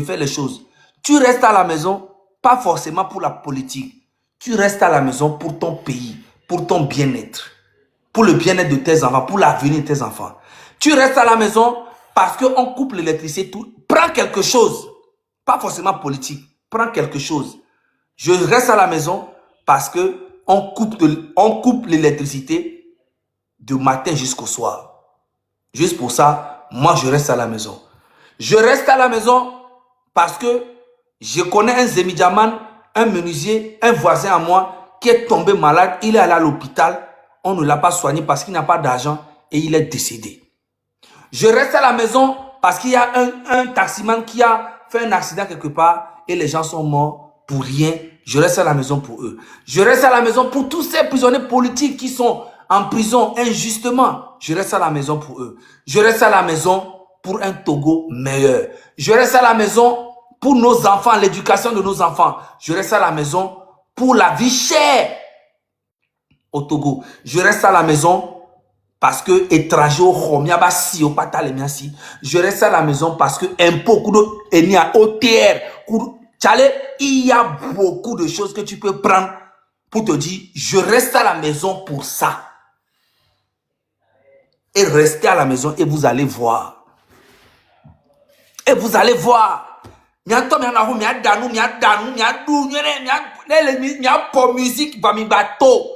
faire les choses. Tu restes à la maison, pas forcément pour la politique. Tu restes à la maison pour ton pays, pour ton bien-être, pour le bien-être de tes enfants, pour l'avenir de tes enfants. Tu restes à la maison parce qu'on coupe l'électricité. Prends quelque chose, pas forcément politique. Prends quelque chose. Je reste à la maison parce qu'on coupe l'électricité du matin jusqu'au soir. Juste pour ça, moi, je reste à la maison. Je reste à la maison parce que je connais un Zemidiaman, un menuisier, un voisin à moi qui est tombé malade. Il est allé à l'hôpital. On ne l'a pas soigné parce qu'il n'a pas d'argent et il est décédé. Je reste à la maison parce qu'il y a un taximan qui a fait un accident quelque part et les gens sont morts pour rien. Je reste à la maison pour eux. Je reste à la maison pour tous ces prisonniers politiques qui sont en prison injustement. Je reste à la maison pour eux. Je reste à la maison pour un Togo meilleur. Je reste à la maison pour nos enfants, l'éducation de nos enfants. Je reste à la maison pour la vie chère au Togo. Je reste à la maison parce que étranger au Romia si au patale miasi. Je reste à la maison parce que impôt kudo enia OTR il y a beaucoup de choses que tu peux prendre pour te dire je reste à la maison pour ça. Et restez à la maison et vous allez voir. Et vous allez voir. Musique va mi bateau.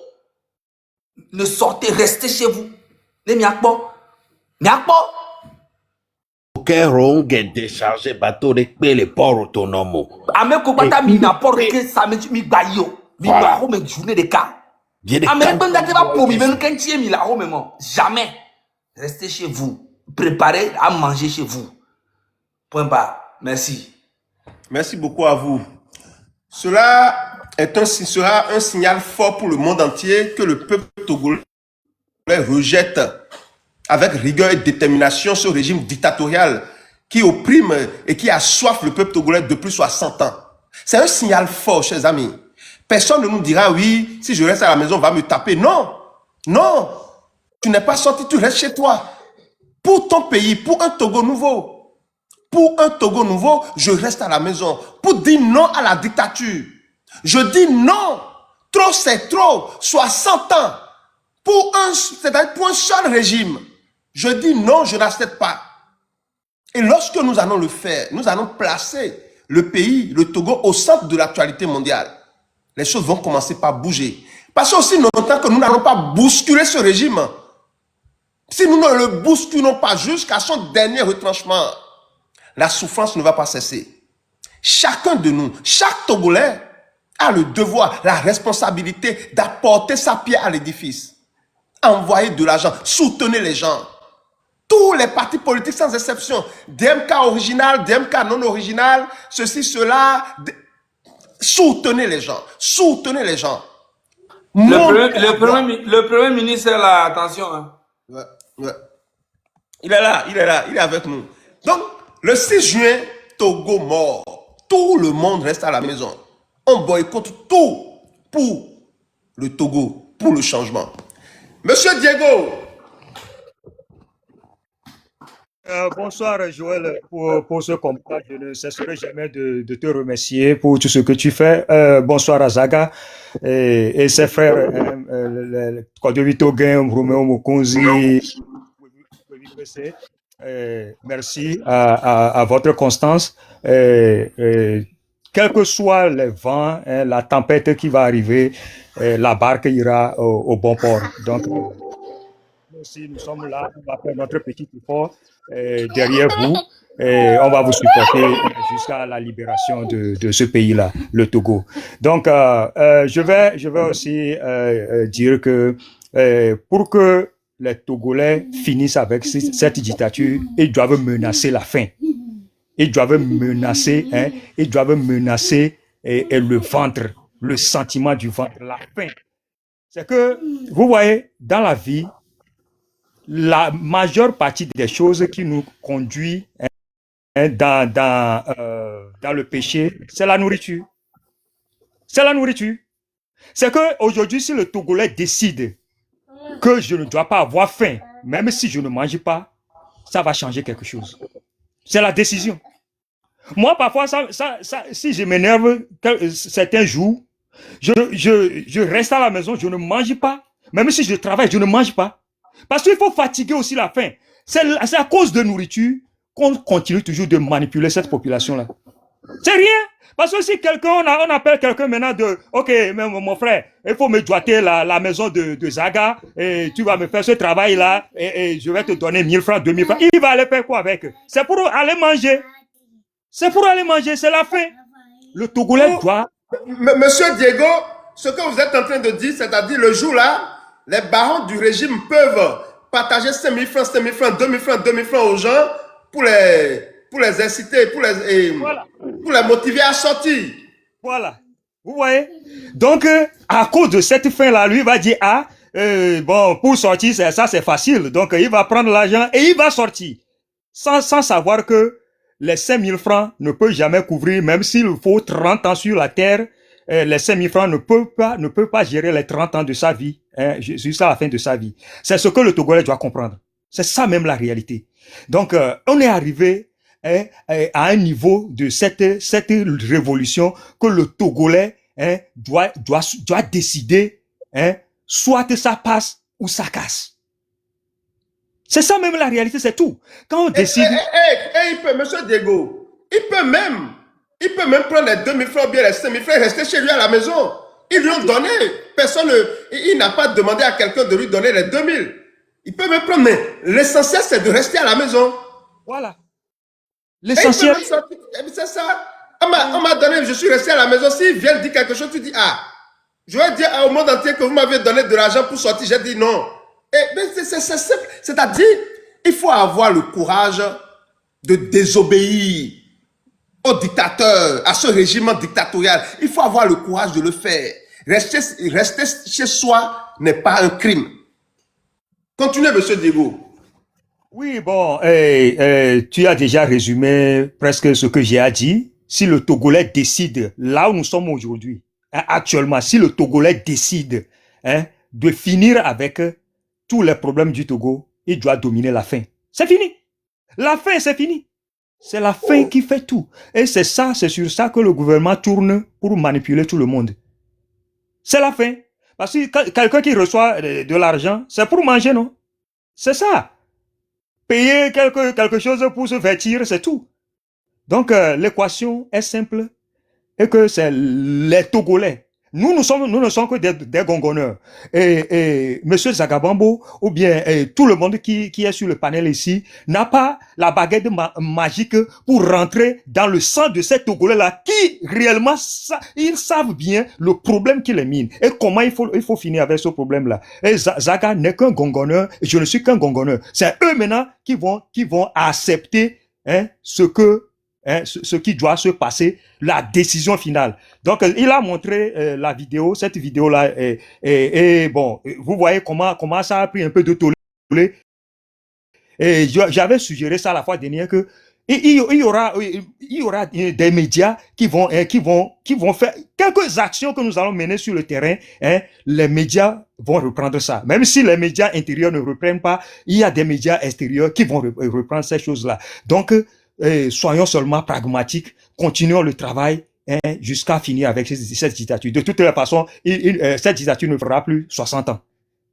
Ne sortez, restez chez vous. Les miakbo. Miakbo. Aucun rong est déchargé bateau de payer les ports autonomes. Ame kobata mi n'apporte que ça me mi bayo. Mi baho me journée de cas. Ame benda te va pour mi men quand tu es mi la ho même. Jamais. Restez chez vous. Préparez à manger chez vous. Point barre. Merci. Merci beaucoup à vous. Cela sera un signal fort pour le monde entier que le peuple togolais rejette avec rigueur et détermination ce régime dictatorial qui opprime et qui assoiffe le peuple togolais depuis 60 ans. C'est un signal fort, chers amis. Personne ne nous dira, oui, si je reste à la maison, on va me taper. Non, non, tu n'es pas sorti, tu restes chez toi. Pour ton pays, pour un Togo nouveau. Pour un Togo nouveau, je reste à la maison. Pour dire non à la dictature. Je dis non. Trop, c'est trop. 60 ans. C'est-à-dire pour un seul régime. Je dis non, je n'accepte pas. Et lorsque nous allons le faire, nous allons placer le pays, le Togo, au centre de l'actualité mondiale. Les choses vont commencer par bouger. Parce que aussi longtemps que nous n'allons pas bousculer ce régime, si nous ne le bousculons pas jusqu'à son dernier retranchement, la souffrance ne va pas cesser. Chacun de nous, chaque Togolais a le devoir, la responsabilité d'apporter sa pierre à l'édifice. Envoyer de l'argent, soutenez les gens. Tous les partis politiques sans exception, DMK original, DMK non original, ceci, cela, soutenez les gens, soutenez les gens. Le premier ministre est là, attention. Hein. Ouais, ouais. Il est là, il est avec nous. Donc, le 6 juin, Togo mort. Tout le monde reste à la maison. On boycotte tout pour le Togo, pour le changement. Monsieur Diego. Bonsoir Joël, pour ce combat, je ne cesserai jamais de te remercier pour tout ce que tu fais. Bonsoir à Zaga et ses frères, Kodovito Game, Roméo Mokonzi. Merci à votre constance. Quels que soient les vents, la tempête qui va arriver, la barque ira au bon port. Donc, si nous sommes là, on va faire notre petit effort derrière vous et on va vous supporter jusqu'à la libération de ce pays-là, le Togo. Donc, je vais aussi dire que pour que les Togolais finissent avec cette dictature, ils doivent menacer la faim. Ils doivent menacer, le ventre, le sentiment du ventre, la faim. C'est que, vous voyez, dans la vie, la majeure partie des choses qui nous conduit dans le péché, c'est la nourriture. C'est la nourriture. C'est qu'aujourd'hui, si le Togolais décide que je ne dois pas avoir faim, même si je ne mange pas, ça va changer quelque chose. C'est la décision. Moi, parfois, si je m'énerve certains jours, je reste à la maison, je ne mange pas. Même si je travaille, je ne mange pas. Parce qu'il faut fatiguer aussi la faim. C'est à cause de nourriture qu'on continue toujours de manipuler cette population-là. C'est rien. Parce que si quelqu'un, on appelle quelqu'un maintenant de, ok, mon frère, il faut me doiter la maison de Zaga, et tu vas me faire ce travail-là, et je vais te donner 1000 francs, 2000 francs. Il va aller faire quoi avec? C'est pour aller manger. C'est pour aller manger, c'est la faim. Le Togolais doit... Monsieur Diego, ce que vous êtes en train de dire, c'est-à-dire le jour là, les barons du régime peuvent partager 5 000 francs, 5 000 francs, 2 000 francs, 2 000 francs aux gens pour les inciter, pour les motiver à sortir. Voilà. Vous voyez? Donc, à cause de cette faim-là, lui va dire, bon, pour sortir, ça c'est facile. Donc, il va prendre l'argent et il va sortir. Sans savoir que les 5 000 francs ne peuvent jamais couvrir, même s'il faut 30 ans sur la terre, les 5 000 francs ne peuvent pas gérer les 30 ans de sa vie, jusqu'à la fin de sa vie. C'est ce que le Togolais doit comprendre. C'est ça même la réalité. Donc, on est arrivé à un niveau de cette révolution que le Togolais doit décider, soit que ça passe ou ça casse. C'est ça même la réalité, c'est tout. Quand on décide... il peut, monsieur Diego, il peut même prendre les 2000 francs ou bien les 5000 francs et rester chez lui à la maison. Ils lui ont donné. Il n'a pas demandé à quelqu'un de lui donner les 2000. Il peut même prendre, mais l'essentiel c'est de rester à la maison. Voilà. L'essentiel... C'est ça. On m'a donné, je suis resté à la maison. S'ils viennent dire quelque chose, tu dis, je vais dire au monde entier que vous m'avez donné de l'argent pour sortir. J'ai dit non. C'est simple. C'est-à-dire, il faut avoir le courage de désobéir au dictateur, à ce régime dictatorial. Il faut avoir le courage de le faire. Rester chez soi n'est pas un crime. Continuez, monsieur Diego. Oui, bon, tu as déjà résumé presque ce que j'ai à dire. Si le Togolais décide, là où nous sommes aujourd'hui, actuellement, si le Togolais décide de finir avec tous les problèmes du Togo, il doit dominer la faim. C'est fini. La faim, c'est fini. C'est la faim qui fait tout. Et c'est sur ça que le gouvernement tourne pour manipuler tout le monde. C'est la faim. Parce que quelqu'un qui reçoit de l'argent, c'est pour manger, non? C'est ça. Payer quelque chose pour se vêtir, c'est tout. Donc, l'équation est simple et que c'est les Togolais. Nous ne sommes que des gongonneurs. Et monsieur Zagabambo, ou bien tout le monde qui est sur le panel ici, n'a pas la baguette magique pour rentrer dans le sang de ces Togolais-là qui, réellement, ils savent bien le problème qui les mine et comment il faut finir avec ce problème-là. Et Zaga n'est qu'un gongonneur, et je ne suis qu'un gongonneur. C'est eux maintenant qui vont accepter ce qui doit se passer, la décision finale. Donc, il a montré la vidéo, cette vidéo-là, et bon, vous voyez comment ça a pris un peu de tollé. Et j'avais suggéré ça la fois dernière que il y aura des médias qui vont faire quelques actions que nous allons mener sur le terrain. Les médias vont reprendre ça. Même si les médias intérieurs ne reprennent pas, il y a des médias extérieurs qui vont reprendre ces choses-là. Donc, soyons seulement pragmatiques, continuons le travail jusqu'à finir avec cette dictature. De toute façon, cette dictature ne fera plus 60 ans.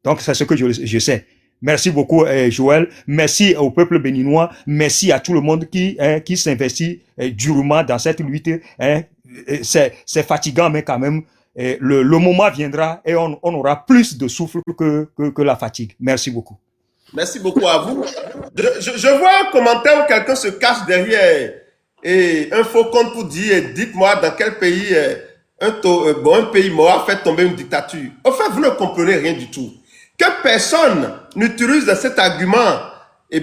Donc, c'est ce que je sais. Merci beaucoup, Joël. Merci au peuple béninois. Merci à tout le monde qui s'investit durement dans cette lutte. C'est fatigant, mais quand même, le moment viendra et on aura plus de souffle que la fatigue. Merci beaucoup. Merci beaucoup à vous. Je vois un commentaire où quelqu'un se cache derrière un faux compte pour dire, dites-moi dans quel pays un pays mort a fait tomber une dictature. En fait, vous ne comprenez rien du tout. Que personne n'utilise cet argument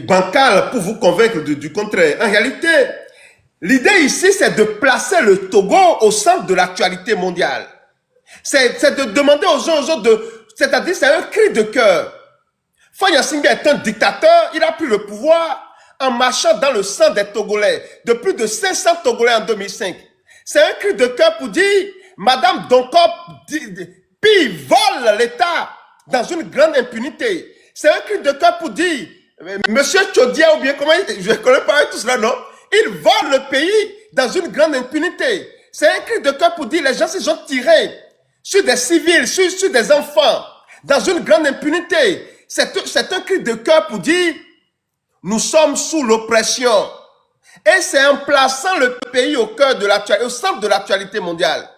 bancal pour vous convaincre du contraire. En réalité, l'idée ici, c'est de placer le Togo au centre de l'actualité mondiale. C'est de demander aux uns aux autres, c'est-à-dire c'est un cri de cœur. Fagne Singbe est un dictateur, il a pris le pouvoir en marchant dans le sang des Togolais, de plus de 500 Togolais en 2005. C'est un cri de cœur pour dire, Madame Donkop vole l'État dans une grande impunité. C'est un cri de cœur pour dire, Monsieur Chodia, ou bien comment je ne connais pas tout cela, non? Il vole le pays dans une grande impunité. C'est un cri de cœur pour dire les gens ils ont tiré sur des civils, sur des enfants, dans une grande impunité. C'est un cri de cœur pour dire nous sommes sous l'oppression. Et c'est en plaçant le pays au cœur de l'actualité, au centre de l'actualité mondiale,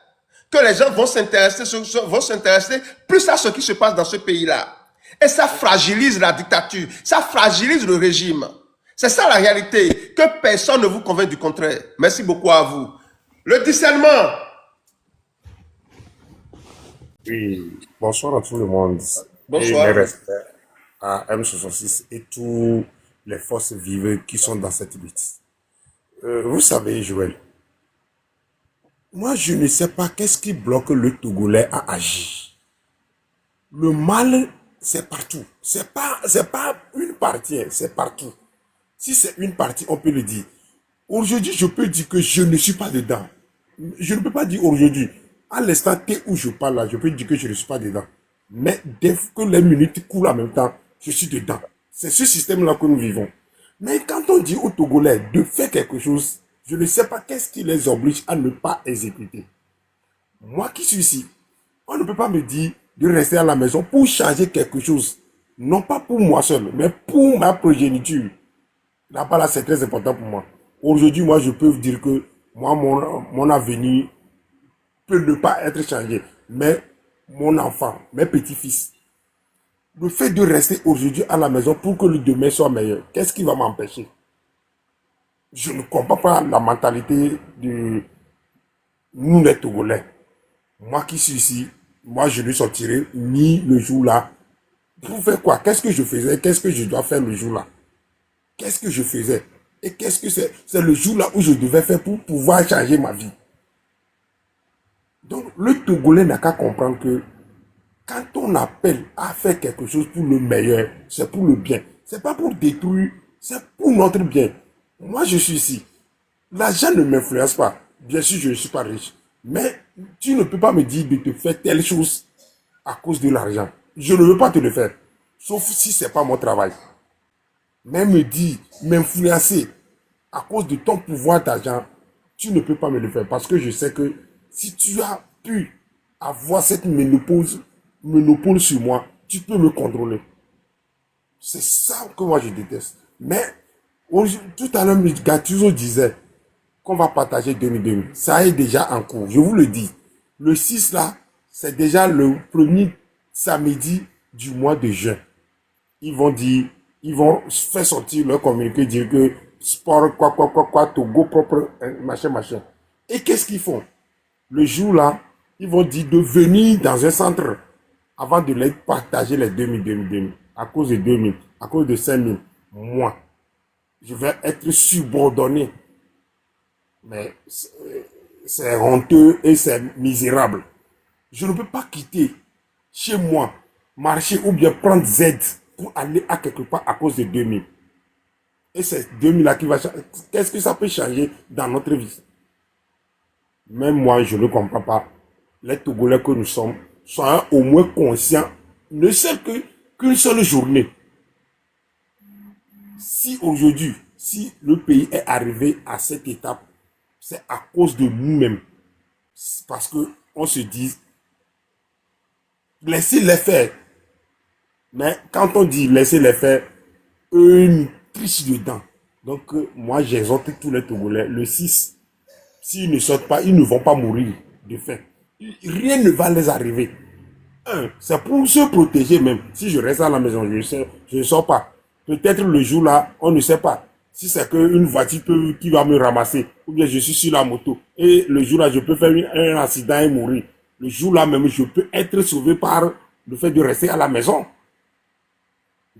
que les gens vont s'intéresser plus à ce qui se passe dans ce pays-là. Et ça fragilise la dictature, ça fragilise le régime. C'est ça la réalité, que personne ne vous convainc du contraire. Merci beaucoup à vous. Le discernement. Oui, bonsoir à tout le monde. Bonsoir. Et mes respects à M66 et tous les forces vives qui sont dans cette lutte. Vous savez, Joël, moi je ne sais pas qu'est-ce qui bloque le Togolais à agir. Le mal, c'est partout. C'est pas une partie, c'est partout. Si c'est une partie, on peut le dire. Aujourd'hui, je peux dire que je ne suis pas dedans. Je ne peux pas dire aujourd'hui. À l'instant T où je parle là, je peux dire que je ne suis pas dedans. Mais dès que les minutes coulent en même temps, je suis dedans. C'est ce système-là que nous vivons. Mais quand on dit aux Togolais de faire quelque chose, je ne sais pas qu'est-ce qui les oblige à ne pas exécuter. Moi qui suis ici, on ne peut pas me dire de rester à la maison pour changer quelque chose. Non pas pour moi seul, mais pour ma progéniture. Là-bas, là, c'est très important pour moi. Aujourd'hui, moi, je peux vous dire que moi, mon avenir peut ne pas être changé. Mais mon enfant, mes petits-fils, le fait de rester aujourd'hui à la maison pour que le demain soit meilleur, qu'est-ce qui va m'empêcher? Je ne comprends pas la mentalité de nous les Togolais. Moi qui suis ici, moi je ne sortirai ni le jour là. Pour faire quoi? Qu'est-ce que je faisais? Qu'est-ce que je dois faire le jour là? Qu'est-ce que je faisais? Et qu'est-ce que c'est? C'est le jour là où je devais faire pour pouvoir changer ma vie. Donc le Togolais n'a qu'à comprendre que quand on appelle à faire quelque chose pour le meilleur, c'est pour le bien. C'est pas pour détruire, c'est pour notre bien. Moi, je suis ici. L'argent ne m'influence pas. Bien sûr, je ne suis pas riche. Mais tu ne peux pas me dire de te faire telle chose à cause de l'argent. Je ne veux pas te le faire. Sauf si ce n'est pas mon travail. Mais me dire, m'influencer à cause de ton pouvoir d'argent, tu ne peux pas me le faire. Parce que je sais que si tu as pu avoir cette monopole sur moi, tu peux me contrôler. C'est ça que moi je déteste. Mais tout à l'heure, Gattuso disait qu'on va partager 2020. Ça est déjà en cours. Je vous le dis. Le 6 là, c'est déjà le premier samedi du mois de juin. Ils vont faire sortir leur communiqué, dire que sport, Togo propre, machin. Et qu'est-ce qu'ils font? Le jour là, ils vont dire de venir dans un centre avant de les partager les 2000. À cause de 2000, à cause de 5000, moi, je vais être subordonné. Mais c'est honteux et c'est misérable. Je ne peux pas quitter chez moi, marcher ou bien prendre Z pour aller à quelque part à cause de 2000. Et c'est 2000 là qui va changer. Qu'est-ce que ça peut changer dans notre vie? Même moi, je ne comprends pas. Les Togolais que nous sommes sont au moins conscients, ne serait qu'une seule journée. Si aujourd'hui, si le pays est arrivé à cette étape, c'est à cause de nous-mêmes. Parce qu'on se dit, laissez-les faire. Mais quand on dit laissez-les faire, eux, ils trichent dedans. Donc, moi, j'exhorte tous les Togolais. Le 6, s'ils ne sortent pas, ils ne vont pas mourir de faim. Rien ne va les arriver. C'est pour se protéger même. Si je reste à la maison, je ne sors pas. Peut-être le jour là, on ne sait pas. Si c'est qu'une voiture qui va me ramasser, ou bien je suis sur la moto, et le jour là, je peux faire un accident et mourir. Le jour là même, je peux être sauvé par le fait de rester à la maison.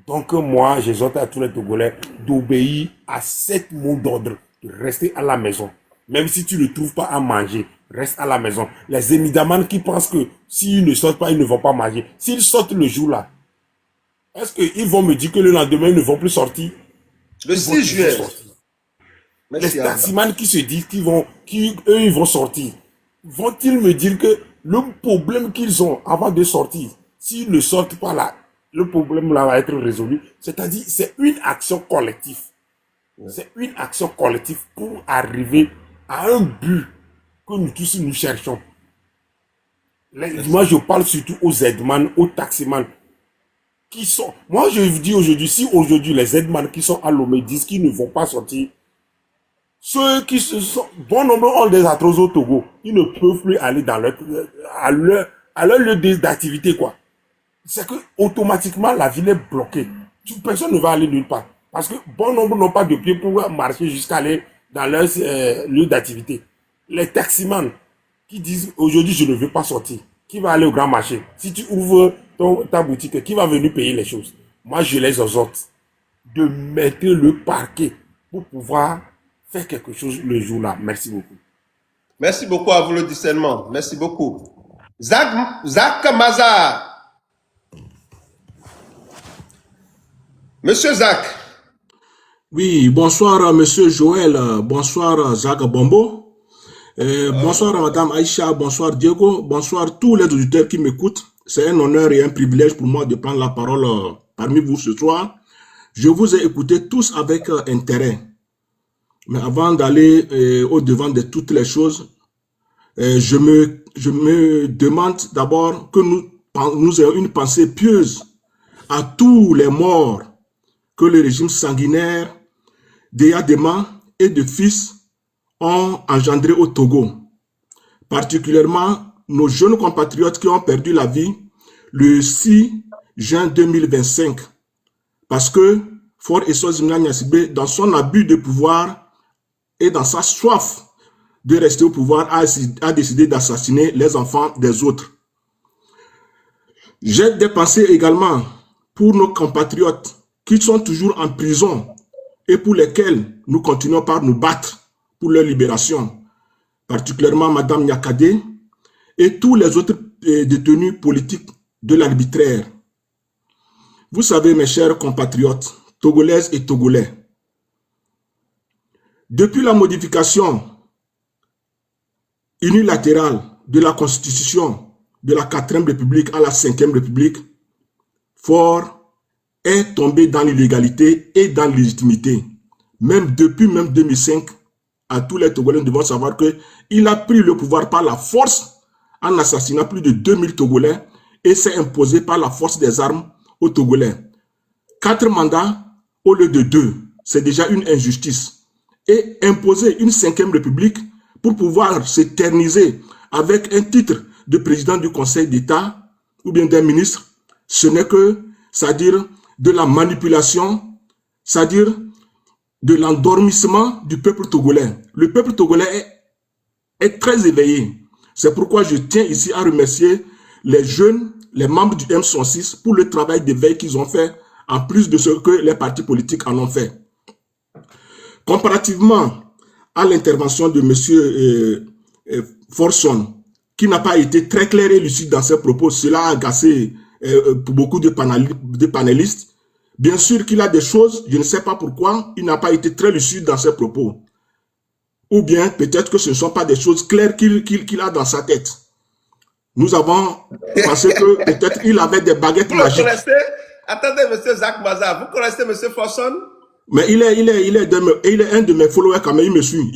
Donc moi, j'exhorte à tous les Togolais d'obéir à cette mot d'ordre, de rester à la maison. Même si tu ne trouves pas à manger, reste à la maison. Les émidaman qui pensent que s'ils ne sortent pas, ils ne vont pas manger. S'ils sortent le jour là, est-ce qu'ils vont me dire que le lendemain, ils ne vont plus sortir? Le 6 juillet. Les taximans qui se disent qu'eux, ils vont sortir. Vont-ils me dire que le problème qu'ils ont avant de sortir, s'ils ne sortent pas là, le problème là va être résolu? C'est-à-dire, c'est une action collective. C'est une action collective pour arriver à un but que nous tous nous cherchons. Moi, je parle surtout aux Z-man, aux taximans qui sont... Moi, je vous dis aujourd'hui, si aujourd'hui les Z-man qui sont à Lomé disent qu'ils ne vont pas sortir, ceux qui se sont... Bon nombre ont des atrocités au Togo. Ils ne peuvent plus aller dans à leur lieu d'activité, quoi. C'est que automatiquement la ville est bloquée. Personne ne va aller nulle part. Parce que bon nombre n'ont pas de pied pour marcher jusqu'à aller dans leur lieu d'activité. Les taximans qui disent aujourd'hui je ne veux pas sortir, qui va aller au grand marché? Si tu ouvres ta boutique, qui va venir payer les choses? Moi je les exhorte de mettre le parquet pour pouvoir faire quelque chose le jour-là. Merci beaucoup. Merci beaucoup à vous le discernement. Merci beaucoup. Zach Maza. Monsieur Zach. Oui, bonsoir Monsieur Joël, bonsoir Jacques Bombo, bonsoir Madame Aïcha, bonsoir Diego, bonsoir tous les auditeurs qui m'écoutent. C'est un honneur et un privilège pour moi de prendre la parole parmi vous ce soir. Je vous ai écoutés tous avec intérêt. Mais avant d'aller au-devant de toutes les choses, je me demande d'abord que nous ayons une pensée pieuse à tous les morts que le régime sanguinaire d'Eyadema et de fils ont engendré au Togo. Particulièrement nos jeunes compatriotes qui ont perdu la vie le 6 juin 2025. Parce que Faure Essozimna Gnassigbe, dans son abus de pouvoir et dans sa soif de rester au pouvoir, a décidé d'assassiner les enfants des autres. J'ai des pensées également pour nos compatriotes qui sont toujours en prison et pour lesquels nous continuons par nous battre pour leur libération, particulièrement Madame Nyakade et tous les autres détenus politiques de l'arbitraire. Vous savez, mes chers compatriotes, togolaises et togolais, depuis la modification unilatérale de la Constitution de la 4e République à la 5e République, Faure est tombé dans l'illégalité et dans l'illégitimité. Même depuis 2005, à tous les Togolais devons savoir qu'il a pris le pouvoir par la force en assassinant plus de 2000 Togolais et s'est imposé par la force des armes aux Togolais. 4 mandats au lieu de 2, c'est déjà une injustice. Et imposer une 5e République pour pouvoir s'éterniser avec un titre de président du Conseil d'État ou bien d'un ministre, ce n'est que, c'est-à-dire de la manipulation, c'est-à-dire de l'endormissement du peuple togolais. Le peuple togolais est très éveillé. C'est pourquoi je tiens ici à remercier les jeunes, les membres du M106 pour le travail d'éveil qu'ils ont fait, en plus de ce que les partis politiques en ont fait. Comparativement à l'intervention de M. Forson, qui n'a pas été très clair et lucide dans ses propos, cela a agacé pour beaucoup de panélistes. Bien sûr qu'il a des choses, je ne sais pas pourquoi, il n'a pas été très lucide dans ses propos. Ou bien peut-être que ce ne sont pas des choses claires qu'il a dans sa tête. Nous avons pensé que peut-être il avait des baguettes magiques. Attendez, monsieur Zach Maza, vous connaissez monsieur Forson? Mais il est un de mes followers quand même, il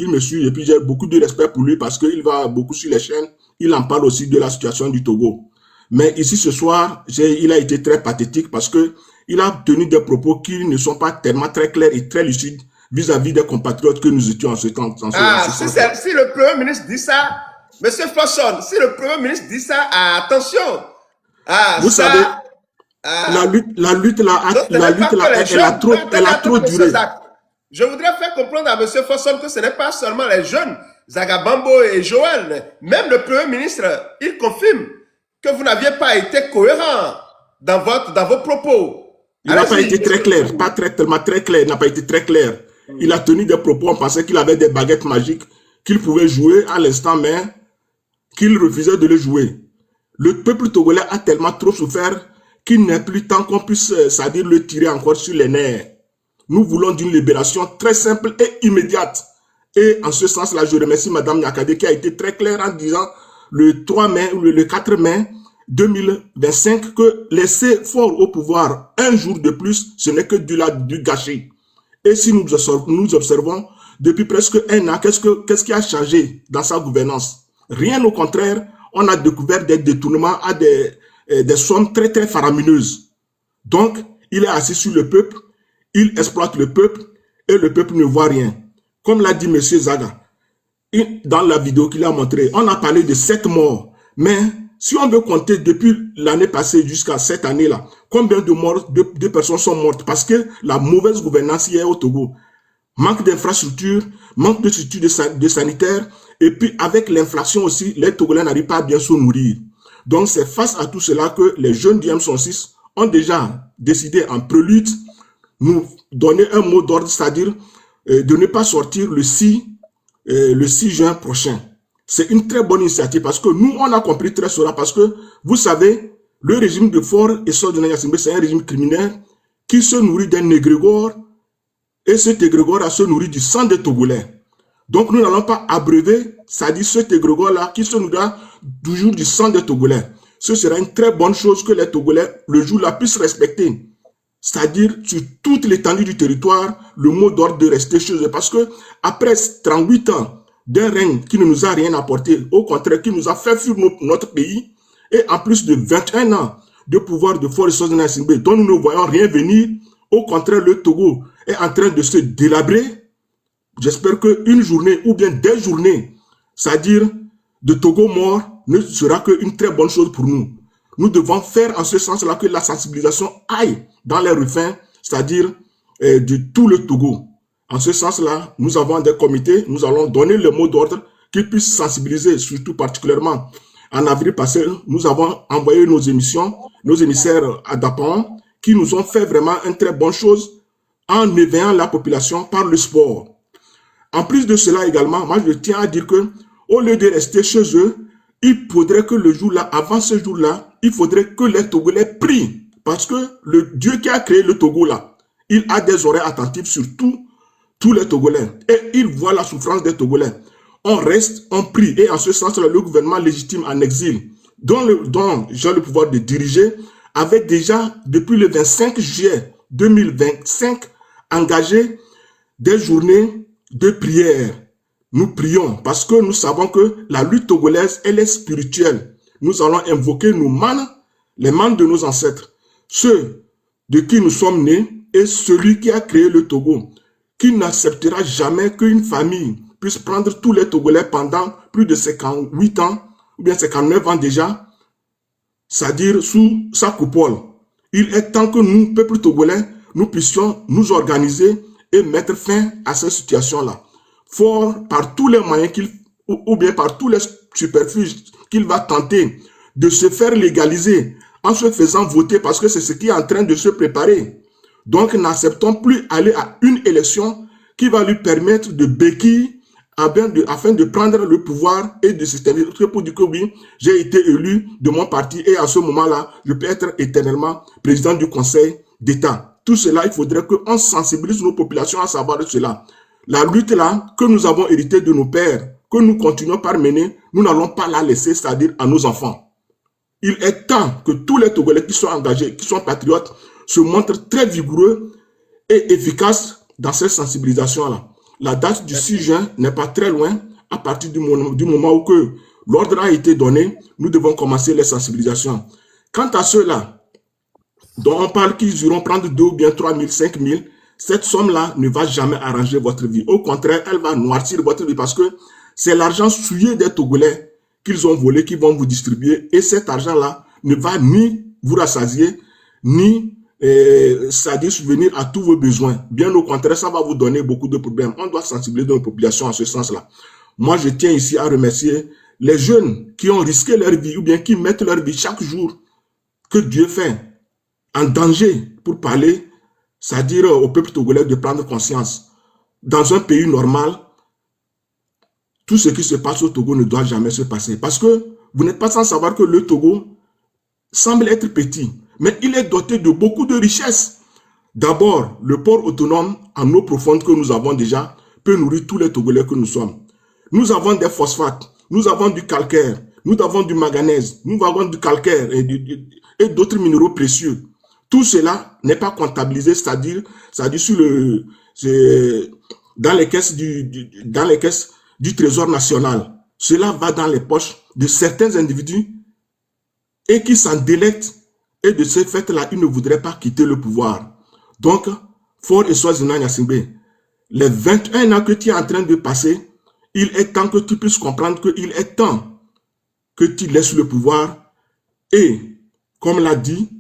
me suit et puis j'ai beaucoup de respect pour lui parce qu'il va beaucoup sur les chaînes, il en parle aussi de la situation du Togo. Mais ici ce soir, il a été très pathétique parce que il a tenu des propos qui ne sont pas tellement très clairs et très lucides vis-à-vis des compatriotes que nous étions en ce temps. Si le Premier ministre dit ça, monsieur Forson, si le Premier ministre dit ça, attention. Vous savez, la lutte elle a trop duré. Je voudrais faire comprendre à monsieur Forson que ce n'est pas seulement les jeunes, Zagabambo et Joël, même le Premier ministre, il confirme que vous n'aviez pas été cohérent dans vos propos. Il n'a pas été très clair, pas tellement très clair, il n'a pas été très clair. Il a tenu des propos, on pensait qu'il avait des baguettes magiques, qu'il pouvait jouer à l'instant, mais qu'il refusait de les jouer. Le peuple togolais a tellement trop souffert qu'il n'est plus temps qu'on puisse, c'est-à-dire le tirer encore sur les nerfs. Nous voulons d'une libération très simple et immédiate. Et en ce sens-là, je remercie Mme Nyakade qui a été très claire en disant le 3 mai ou le 4 mai 2025 que laisser Faure au pouvoir un jour de plus, ce n'est que du gâchis. Et si nous observons depuis presque un an, qu'est-ce qui a changé dans sa gouvernance? Rien, au contraire, on a découvert des détournements à des sommes très très faramineuses. Donc, il est assis sur le peuple, il exploite le peuple et le peuple ne voit rien. Comme l'a dit M. Zaga, dans la vidéo qu'il a montrée, on a parlé de 7 morts. Mais si on veut compter depuis l'année passée jusqu'à cette année-là, combien de personnes sont mortes? Parce que la mauvaise gouvernance hier au Togo, manque d'infrastructures, manque de structures de sanitaires, et puis avec l'inflation aussi, les Togolais n'arrivent pas à bien se nourrir. Donc c'est face à tout cela que les jeunes du M106 ont déjà décidé en prélude nous donner un mot d'ordre, c'est-à-dire de ne pas sortir le 6 juin prochain. C'est une très bonne initiative parce que nous, on a compris très cela parce que, vous savez, le régime de Faure et Sordina Yacimbe, c'est un régime criminel qui se nourrit d'un égrégore et cet égrégore a se nourri du sang des Togolais. Donc, nous n'allons pas abreuver, c'est-à-dire cet égrégore-là qui se nourrira toujours du sang des Togolais. Ce sera une très bonne chose que les Togolais, le jour-là, puissent respecter. C'est-à-dire, sur toute l'étendue du territoire, le mot d'ordre de rester chez eux. Parce que, après 38 ans d'un règne qui ne nous a rien apporté, au contraire, qui nous a fait fuir notre pays, et en plus de 21 ans de pouvoir de Faure et Sordina Yacimbe, dont nous ne voyons rien venir, au contraire, le Togo est en train de se délabrer. J'espère qu'une journée ou bien des journées, c'est-à-dire de Togo mort, ne sera qu'une très bonne chose pour nous. Nous devons faire en ce sens-là que la sensibilisation aille dans les refrains, c'est-à-dire de tout le Togo. En ce sens-là, nous avons des comités, nous allons donner le mot d'ordre qui puisse sensibiliser, surtout particulièrement. En avril passé, nous avons envoyé nos émissaires à Dapan, qui nous ont fait vraiment une très bonne chose en éveillant la population par le sport. En plus de cela également, moi je tiens à dire que au lieu de rester chez eux, il faudrait que le jour-là, avant ce jour-là, il faudrait que les Togolais prient. Parce que le Dieu qui a créé le Togo là, il a des oreilles attentives sur tous les Togolais. Et il voit la souffrance des Togolais. On reste, on prie. Et en ce sens-là, le gouvernement légitime en exil, dont j'ai le pouvoir de diriger, avait déjà, depuis le 25 juillet 2025, engagé des journées de prière. Nous prions parce que nous savons que la lutte togolaise, elle est spirituelle. Nous allons invoquer nos mânes, les mânes de nos ancêtres, ceux de qui nous sommes nés et celui qui a créé le Togo, qui n'acceptera jamais qu'une famille puisse prendre tous les Togolais pendant plus de 58 ans, ou bien 59 ans déjà, c'est-à-dire sous sa coupole. Il est temps que nous, peuple togolais, nous puissions nous organiser et mettre fin à cette situation-là. Fort par tous les moyens ou bien par tous les superfuges qu'il va tenter de se faire légaliser en se faisant voter parce que c'est ce qui est en train de se préparer. Donc n'acceptons plus aller à une élection qui va lui permettre de béquiller afin de prendre le pouvoir et de s'établir pour dire que oui, j'ai été élu de mon parti et à ce moment-là, je peux être éternellement président du Conseil d'État. Tout cela, il faudrait qu'on sensibilise nos populations à savoir de cela. La lutte là, que nous avons héritée de nos pères, que nous continuons par mener, nous n'allons pas la laisser, c'est-à-dire à nos enfants. Il est temps que tous les Togolais qui sont engagés, qui sont patriotes, se montrent très vigoureux et efficaces dans cette sensibilisation-là. La date du 6 juin n'est pas très loin. À partir du moment où l'ordre a été donné, nous devons commencer les sensibilisations. Quant à ceux-là, dont on parle qu'ils iront prendre 2 ou bien 3 000, 5 000, cette somme-là ne va jamais arranger votre vie. Au contraire, elle va noircir votre vie parce que c'est l'argent souillé des Togolais qu'ils ont volé, qu'ils vont vous distribuer. Et cet argent-là ne va ni vous rassasier, ni c'est-à-dire subvenir à tous vos besoins. Bien au contraire, ça va vous donner beaucoup de problèmes. On doit sensibiliser nos populations en ce sens-là. Moi, je tiens ici à remercier les jeunes qui ont risqué leur vie ou bien qui mettent leur vie chaque jour que Dieu fait en danger pour parler, c'est-à-dire au peuple togolais de prendre conscience. Dans un pays normal, tout ce qui se passe au Togo ne doit jamais se passer. Parce que vous n'êtes pas sans savoir que le Togo semble être petit, mais il est doté de beaucoup de richesses. D'abord, le port autonome en eau profonde que nous avons déjà peut nourrir tous les Togolais que nous sommes. Nous avons des phosphates, nous avons du calcaire, nous avons du manganèse, nous avons du calcaire et d'autres minéraux précieux. Tout cela n'est pas comptabilisé, c'est-à-dire sur dans les caisses dans les caisses du Trésor national. Cela va dans les poches de certains individus et qui s'en délectent. Et de ce fait-là, ils ne voudraient pas quitter le pouvoir. Donc, Fort et Swazina Nyasingbe, les 21 ans que tu es en train de passer, il est temps que tu puisses comprendre qu'il est temps que tu laisses le pouvoir. Et, comme l'a dit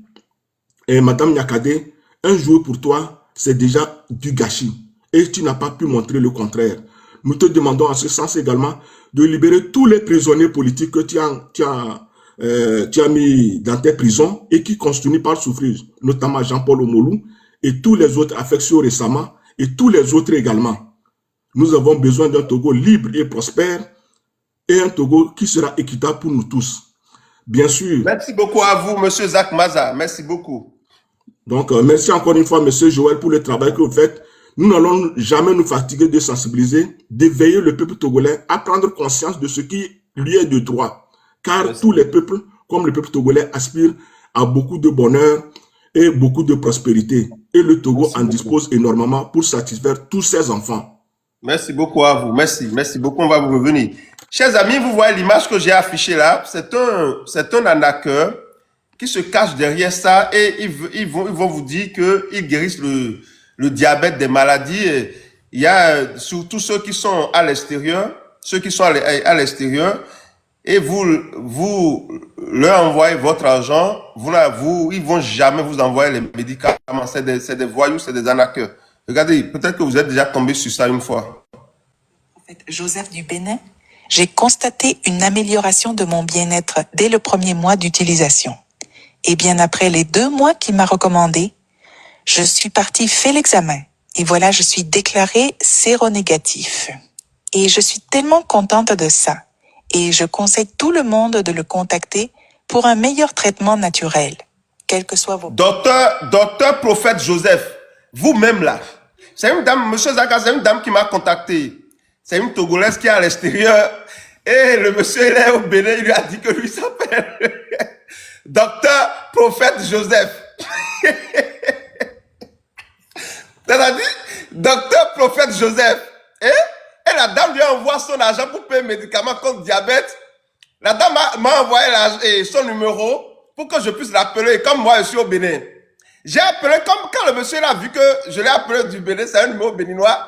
Madame Nyakade, un jour pour toi, c'est déjà du gâchis. Et tu n'as pas pu montrer le contraire. Nous te demandons en ce sens également de libérer tous les prisonniers politiques que tu as mis dans tes prisons et qui continuent par souffrir, notamment Jean-Paul Omolou et tous les autres affections récemment et tous les autres également. Nous avons besoin d'un Togo libre et prospère et un Togo qui sera équitable pour nous tous. Bien sûr. Merci beaucoup à vous, M. Zach Maza. Merci beaucoup. Donc, merci encore une fois, M. Joël, pour le travail que vous faites. Nous n'allons jamais nous fatiguer de sensibiliser, d'éveiller le peuple togolais à prendre conscience de ce qui lui est de droit. Car merci. Tous les peuples, comme le peuple togolais, aspirent à beaucoup de bonheur et beaucoup de prospérité. Et le Togo merci en beaucoup. Dispose énormément pour satisfaire tous ses enfants. Merci beaucoup à vous. Merci beaucoup. On va vous revenir. Chers amis, vous voyez l'image que j'ai affichée là. C'est un arnaqueur qui se cache derrière ça et ils vont vous dire qu'ils guérissent le diabète, des maladies. Et il y a surtout ceux qui sont à l'extérieur, et vous leur envoyez votre argent, ils vont jamais vous envoyer les médicaments. C'est des voyous, c'est des arnaqueurs. Regardez, peut-être que vous êtes déjà tombé sur ça une fois. Joseph du Bénin, j'ai constaté une amélioration de mon bien-être dès le premier mois d'utilisation. Et bien après les 2 mois qu'il m'a recommandé, je suis partie faire l'examen. Et voilà, je suis déclarée séronégatif. Et je suis tellement contente de ça. Et je conseille tout le monde de le contacter pour un meilleur traitement naturel. Quel que soit vos... Docteur Prophète Joseph, vous-même là, c'est une dame, monsieur Zaka, c'est une dame qui m'a contacté. C'est une Togolaise qui est à l'extérieur. Et le monsieur, il est au Bénin, il lui a dit que lui s'appelle Docteur Prophète Joseph. T'as dit Docteur Prophète Joseph. Et la dame lui envoie son argent pour payer médicaments contre diabète. La dame m'a envoyé son numéro pour que je puisse l'appeler. Et comme moi, je suis au Bénin. J'ai appelé, comme quand le monsieur a vu que je l'ai appelé du Bénin, c'est un numéro béninois,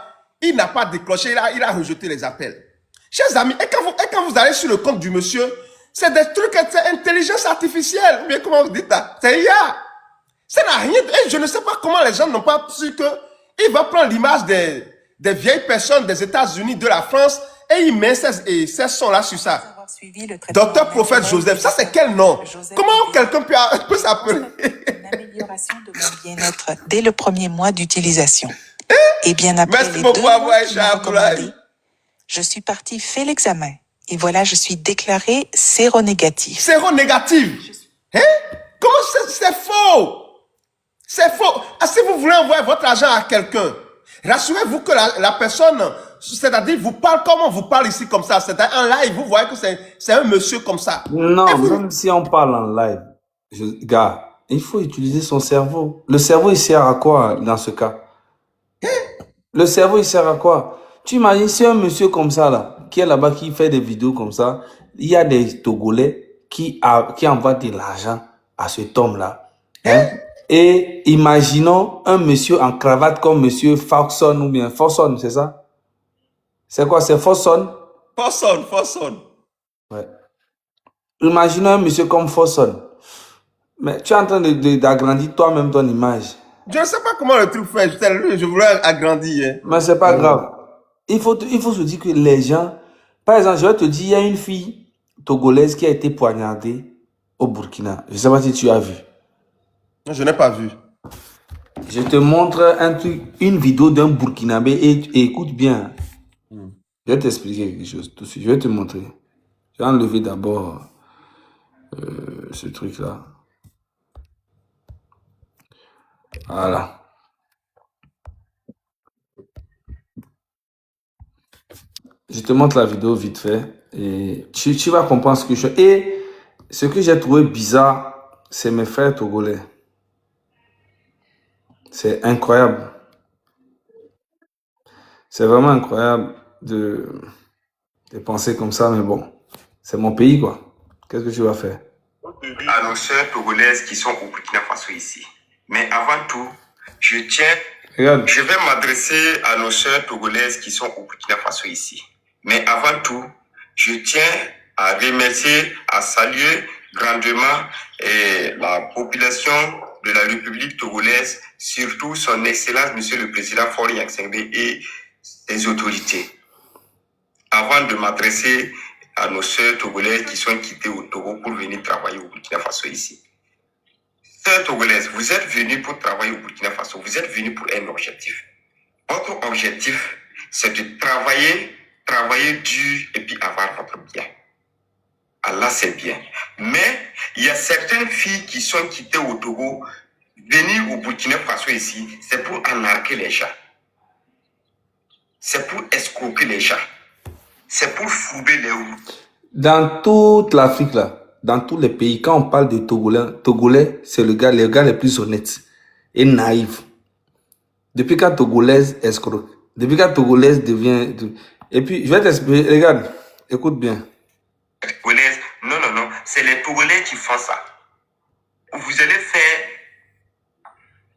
il n'a pas décroché, il a rejeté les appels. Chers amis, et quand vous allez sur le compte du monsieur, c'est des trucs, c'est intelligence artificielle, ou bien comment vous dites ça, c'est IA. Ça n'a rien, et je ne sais pas comment les gens n'ont pas su que il va prendre l'image des vieilles personnes des États-Unis, de la France, et il met ces sons-là sur ça. Docteur Prophète Joseph, ça c'est quel nom? Comment quelqu'un peut s'appeler? Une amélioration de mon bien-être dès le premier mois d'utilisation. Et bien après les 2 mois qu'il m'a recommandé, je suis partie faire l'examen. Et voilà, je suis déclarée séronégative. Séronégative? Hein? Comment c'est faux? C'est faux. Si vous voulez envoyer votre argent à quelqu'un, rassurez-vous que la personne, c'est-à-dire, vous parle comme on vous parle ici comme ça. C'est en live, vous voyez que c'est un monsieur comme ça. Non, même si on parle en live, gars, il faut utiliser son cerveau. Le cerveau, il sert à quoi dans ce cas? Le cerveau, il sert à quoi? Tu imagines, si un monsieur comme ça, là, qui est là-bas, qui fait des vidéos comme ça, il y a des Togolais qui envoient de l'argent à cet homme-là. Hein? Et imaginons un monsieur en cravate comme monsieur Fawson ou bien Fawson, c'est ça? C'est quoi? C'est Fawson? Fawson. Ouais. Imaginons un monsieur comme Fawson. Mais tu es en train d'agrandir toi-même ton image. Je ne sais pas comment le truc fait. Je voulais agrandir. Hein. Mais c'est pas grave. Il faut se dire que les gens... Par exemple, je vais te dire, il y a une fille togolaise qui a été poignardée au Burkina. Je ne sais pas si tu as vu. Non, je n'ai pas vu. Je te montre un truc, une vidéo d'un Burkinabé et écoute bien. Je vais t'expliquer quelque chose tout de suite. Je vais te montrer. Je vais enlever d'abord ce truc-là. Voilà. Je te montre la vidéo vite fait et tu vas comprendre ce que je fais. Et ce que j'ai trouvé bizarre, c'est mes frères togolais. C'est incroyable. C'est vraiment incroyable de penser comme ça, mais bon, c'est mon pays, quoi. Qu'est-ce que tu vas faire? À nos sœurs togolaises qui sont au Burkina Faso ici. Mais avant tout, je vais m'adresser à nos sœurs togolaises qui sont au Burkina Faso ici. Mais avant tout, je tiens à remercier, à saluer grandement la population de la République togolaise, surtout son Excellence, Monsieur le Président Faure Gnassingbé et ses autorités. Avant de m'adresser à nos sœurs togolaises qui sont quittées au Togo pour venir travailler au Burkina Faso ici. Sœurs togolaises, vous êtes venus pour travailler au Burkina Faso, vous êtes venus pour un objectif. Votre objectif, c'est de travailler dur et puis avoir votre bien. Allah, c'est bien. Mais il y a certaines filles qui sont quittées au Togo, venir au Burkina Faso ici, c'est pour arnaquer les gens. C'est pour escroquer les gens. C'est pour fourber les routes. Dans toute l'Afrique, là, dans tous les pays, quand on parle de Togolais, c'est les gars les plus honnêtes et naïfs. Depuis quand Togolaise escroque, depuis quand Togolaise devient... Et puis, je vais t'expliquer, regarde, écoute bien. Togolaises, non, c'est les Togolais qui font ça. Vous allez faire...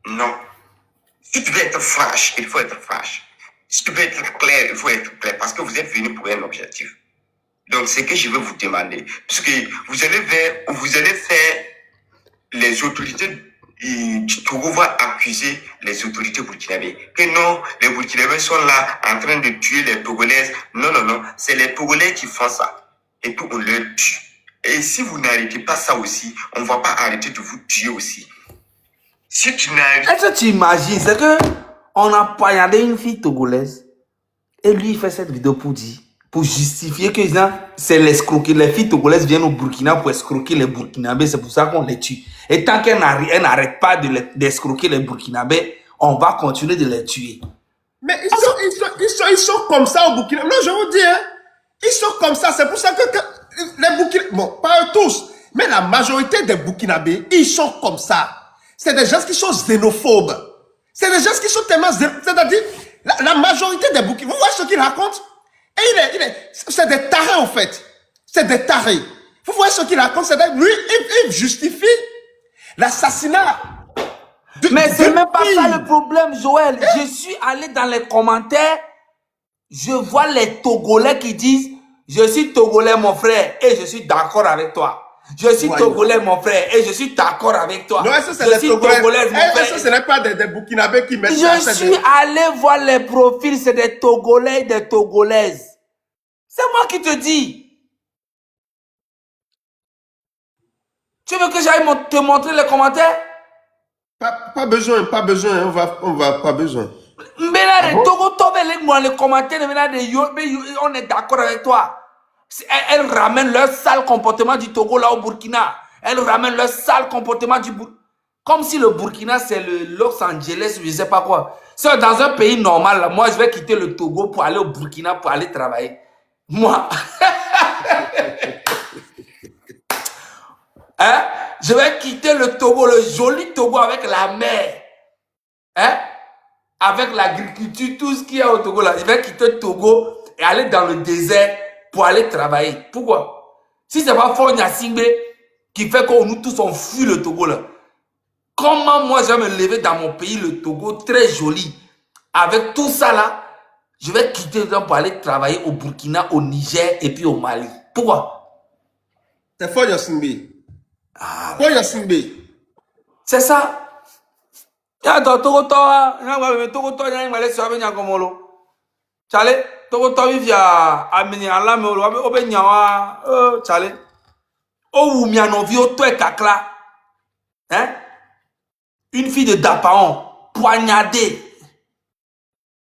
Non. Si tu veux être franche, il faut être franche. Si tu veux être clair, il faut être clair parce que vous êtes venu pour un objectif. Donc, c'est que je vais vous demander. Parce que vous allez faire les autorités du Togo vont accuser les autorités burkinabées. Que non, les Burkinabés sont là en train de tuer les Togolaises. Non, c'est les Togolais qui font ça. Et puis, on leur tue. Et si vous n'arrêtez pas ça aussi, on ne va pas arrêter de vous tuer aussi. Si tu n'arrêtes... Est-ce que tu imagines, c'est que on a poignardé une fille togolaise et lui il fait cette vidéo pour justifier que c'est l'escroquer. Les filles togolaises viennent au Burkina pour escroquer les Burkinabés, c'est pour ça qu'on les tue. Et tant qu'elle n'arrête pas d'escroquer les Burkinabés, on va continuer de les tuer. Mais ils sont comme ça au Burkina. Non, je vous dis, hein, ils sont comme ça. C'est pour ça que les Burkinabés, bon, pas eux tous, mais la majorité des Burkinabés, ils sont comme ça. C'est des gens qui sont xénophobes. C'est des gens qui sont tellement xénophobes. C'est-à-dire, la majorité des Burkinabés, vous voyez ce qu'ils racontent? Et c'est des tarés en fait. C'est des tarés. Vous voyez ce qu'il raconte? C'est lui, il justifie l'assassinat. Mais c'est même pas ça le problème, Joël. Je suis allé dans les commentaires. Je vois les Togolais qui disent je suis Togolais mon frère et je suis d'accord avec toi. Je suis Togolais mon frère et je suis d'accord avec toi. Non, ça c'est je suis Togolais mon frère. Ça ce n'est pas des Burkinabés qui mettent Je suis allé voir les profils, c'est des Togolais et des Togolaises. C'est moi qui te dis. Tu veux que j'aille te montrer les commentaires? Pas besoin, on va pas besoin. Mais les commentaires, on est d'accord avec toi. Elles ramènent leur sale comportement du Togo là au Burkina. Elles ramènent leur sale comportement du Burkina. Comme si le Burkina c'est le Los Angeles ou je sais pas quoi. C'est dans un pays normal, là, moi je vais quitter le Togo pour aller au Burkina pour aller travailler. Moi. Hein? Je vais quitter le Togo, le joli Togo avec la mer. Hein? Avec l'agriculture, tout ce qu'il y a au Togo là. Je vais quitter le Togo et aller dans le désert pour aller travailler. Pourquoi? Si c'est pas Faure Gnassingbé qui fait que nous tous on fuit le Togo là. Comment moi je vais me lever dans mon pays, le Togo, très joli, avec tout ça là, je vais quitter le temps pour aller travailler au Burkina, au Niger et puis au Mali. Pourquoi? C'est Faure Gnassingbé. Faure Gnassingbé. C'est ça. Ya to Togo toa, na Togo toa na ngale so abenya komolo. Chale, Togo toa vivia ameni ala me olo obenya wa chale. O wumia no vi o to e kakla. Hein? Une fille de Dapaon poignardée.